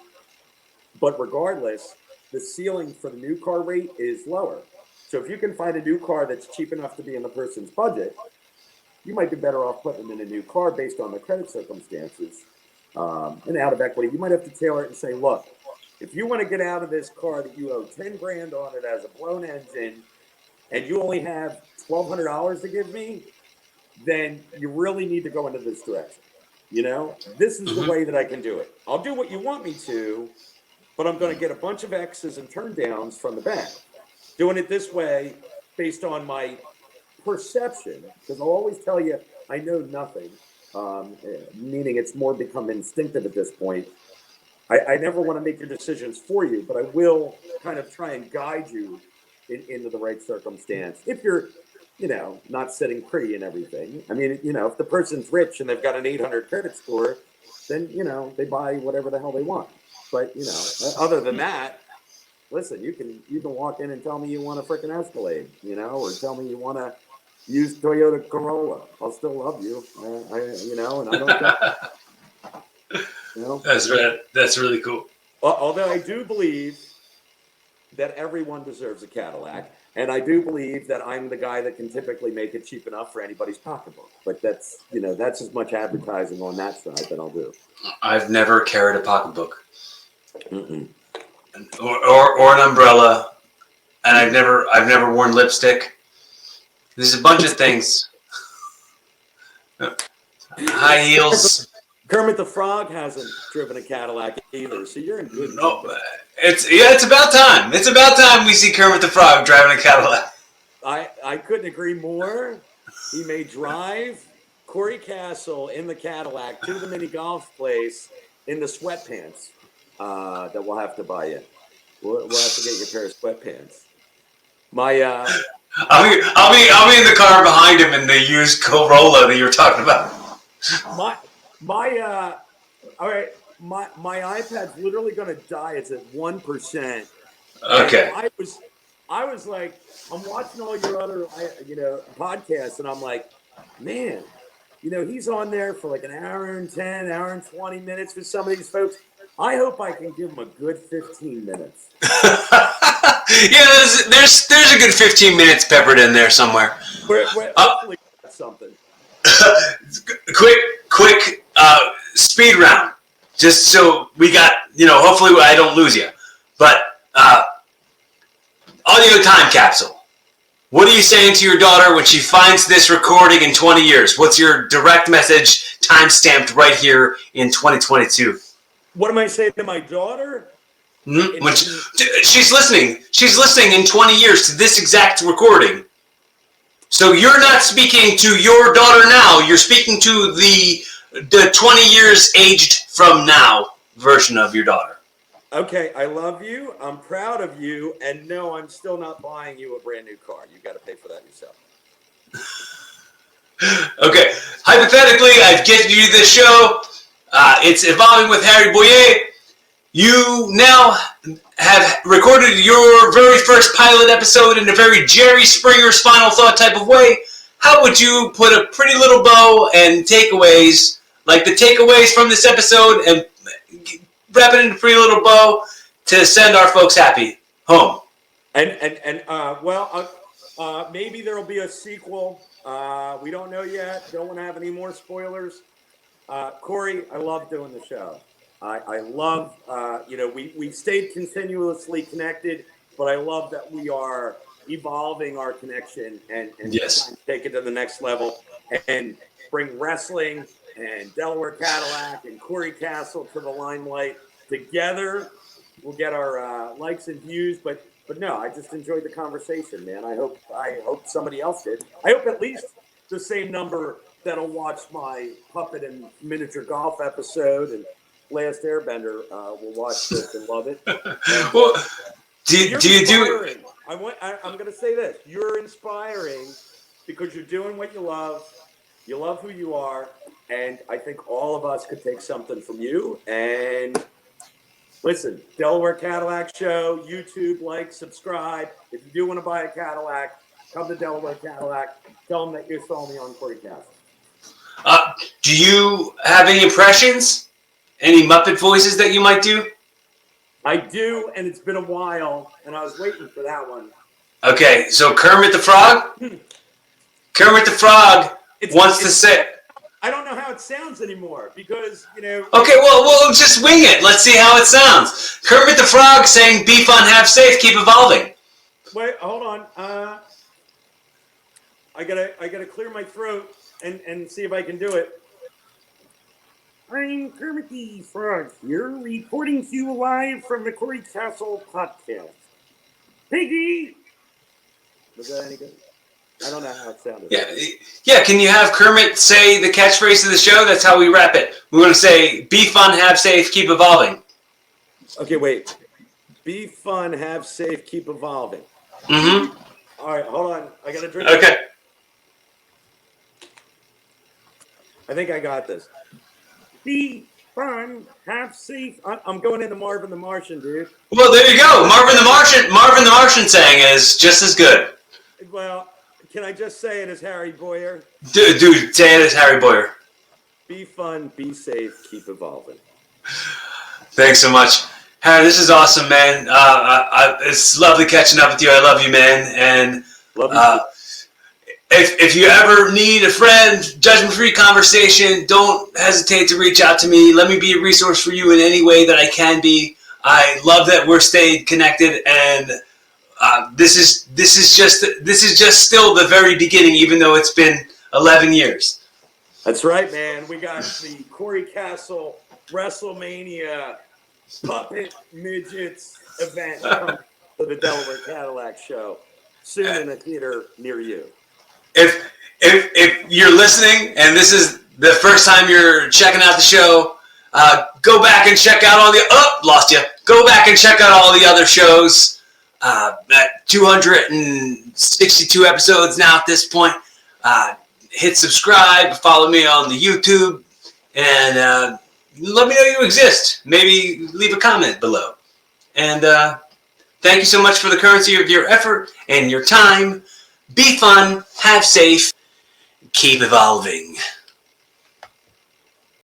But regardless, the ceiling for the new car rate is lower. So if you can find a new car that's cheap enough to be in the person's budget, you might be better off putting them in a new car based on the credit circumstances. And out of equity, you might have to tailor it and say, look, if you want to get out of this car that you owe 10 grand on it as a blown engine, and you only have $1,200 to give me, then you really need to go into this direction. This is the way that I can do it. I'll do what you want me to, but I'm going to get a bunch of X's and turn downs from the bank. Doing it this way based on my perception, because I'll always tell you I know nothing, meaning it's more become instinctive at this point. I never want to make your decisions for you, but I will kind of try and guide you into the right circumstance. If you're, not sitting pretty and everything. I mean, if the person's rich and they've got an 800 credit score, then, they buy whatever the hell they want. But, other than that, listen, you can walk in and tell me you want a freaking Escalade, or tell me you want to use Toyota Corolla. I'll still love you. And I don't That's really cool. Although I do believe that everyone deserves a Cadillac, and I do believe that I'm the guy that can typically make it cheap enough for anybody's pocketbook. But that's as much advertising on that side that I'll do. I've never carried a pocketbook, or an umbrella, and I've never worn lipstick. There's a bunch of things. High heels. Kermit the Frog hasn't driven a Cadillac either, so you're in good. No, it's about time. It's about time we see Kermit the Frog driving a Cadillac. I couldn't agree more. He may drive Corey Castle in the Cadillac to the mini golf place in the sweatpants that we'll have to buy in. We'll have to get you a pair of sweatpants. I'll be in the car behind him in the used Corolla that you were talking about. All right. My iPad's literally going to die. It's at 1%. Okay. And I was like, I'm watching all your other, podcasts, and I'm like, man, he's on there for like an hour and 10, hour and 20 minutes with some of these folks. I hope I can give them a good 15 minutes. Yeah, there's a good 15 minutes peppered in there somewhere. Hopefully something. Quick speed round, just so we got, hopefully I don't lose you. But audio time capsule. What are you saying to your daughter when she finds this recording in 20 years? What's your direct message, time stamped right here in 2022? What am I saying to my daughter? Mm-hmm. When she's listening in 20 years to this exact recording. So you're not speaking to your daughter now. You're speaking to the 20 years aged from now version of your daughter. Okay, I love you. I'm proud of you. And no, I'm still not buying you a brand new car. You got to pay for that yourself. Okay, hypothetically, I've gifted you this show. It's Evolving with Harry Boyer. You now have recorded your very first pilot episode in a very Jerry Springer's Final Thought type of way. How would you put a pretty little bow and takeaways, like the takeaways from this episode, and wrap it in a pretty little bow to send our folks happy home. Maybe there'll be a sequel. We don't know yet. Don't want to have any more spoilers. Corey, I love doing the show. I love, we stayed continuously connected, but I love that we are evolving our connection and Yes. take it to the next level and bring wrestling and Delaware Cadillac and Corey Castle to the limelight together. We'll get our likes and views, but no, I just enjoyed the conversation, man. I hope somebody else did. I hope at least the same number that'll watch my puppet and miniature golf episode and Last Airbender will watch this and love it. And, well, do you do? I'm going to say this: you're inspiring because you're doing what you love. You love who you are, and I think all of us could take something from you. And listen, Delaware Cadillac Show, YouTube, like, subscribe. If you do want to buy a Cadillac, come to Delaware Cadillac. Tell them that you saw me on Corey Castle. Do you have any impressions? Any Muppet voices that you might do? I do, and it's been a while, and I was waiting for that one. Okay, so Kermit the Frog? Kermit the Frog wants to say... I don't know how it sounds anymore, because, Okay, well, we'll just wing it. Let's see how it sounds. Kermit the Frog saying, be fun, have safe, keep evolving. Wait, hold on. I gotta clear my throat and see if I can do it. I'm Kermit the Frog here, reporting to you live from the Corey Castle podcast. Piggy! Was that any good? I don't know how it sounded. Yeah. Can you have Kermit say the catchphrase of the show? That's how we wrap it. We're going to say, be fun, have safe, keep evolving. Okay, wait. Be fun, have safe, keep evolving. Mm-hmm. All right, hold on. I got to drink. Okay. I think I got this. Be fun, have safe. I'm going into Marvin the Martian, dude. Well, there you go. Marvin the Martian saying is just as good. Well, can I just say it as Harry Boyer? Dude, say it as Harry Boyer. Be fun, be safe, keep evolving. Thanks so much. Harry, this is awesome, man. It's lovely catching up with you. I love you, man. And love you. If you ever need a friend, judgment-free conversation, don't hesitate to reach out to me. Let me be a resource for you in any way that I can be. I love that we're staying connected, and this is just still the very beginning, even though it's been 11 years. That's right, man. We got the Corey Castle WrestleMania Puppet Midgets event coming to the Delaware Cadillac Show soon in a theater near you. If you're listening and this is the first time you're checking out the show, go back and check out all the Go back and check out all the other shows. 262 episodes now at this point. Hit subscribe, follow me on the YouTube, and let me know you exist. Maybe leave a comment below. And thank you so much for the currency of your effort and your time. Be fun, have safe, keep evolving.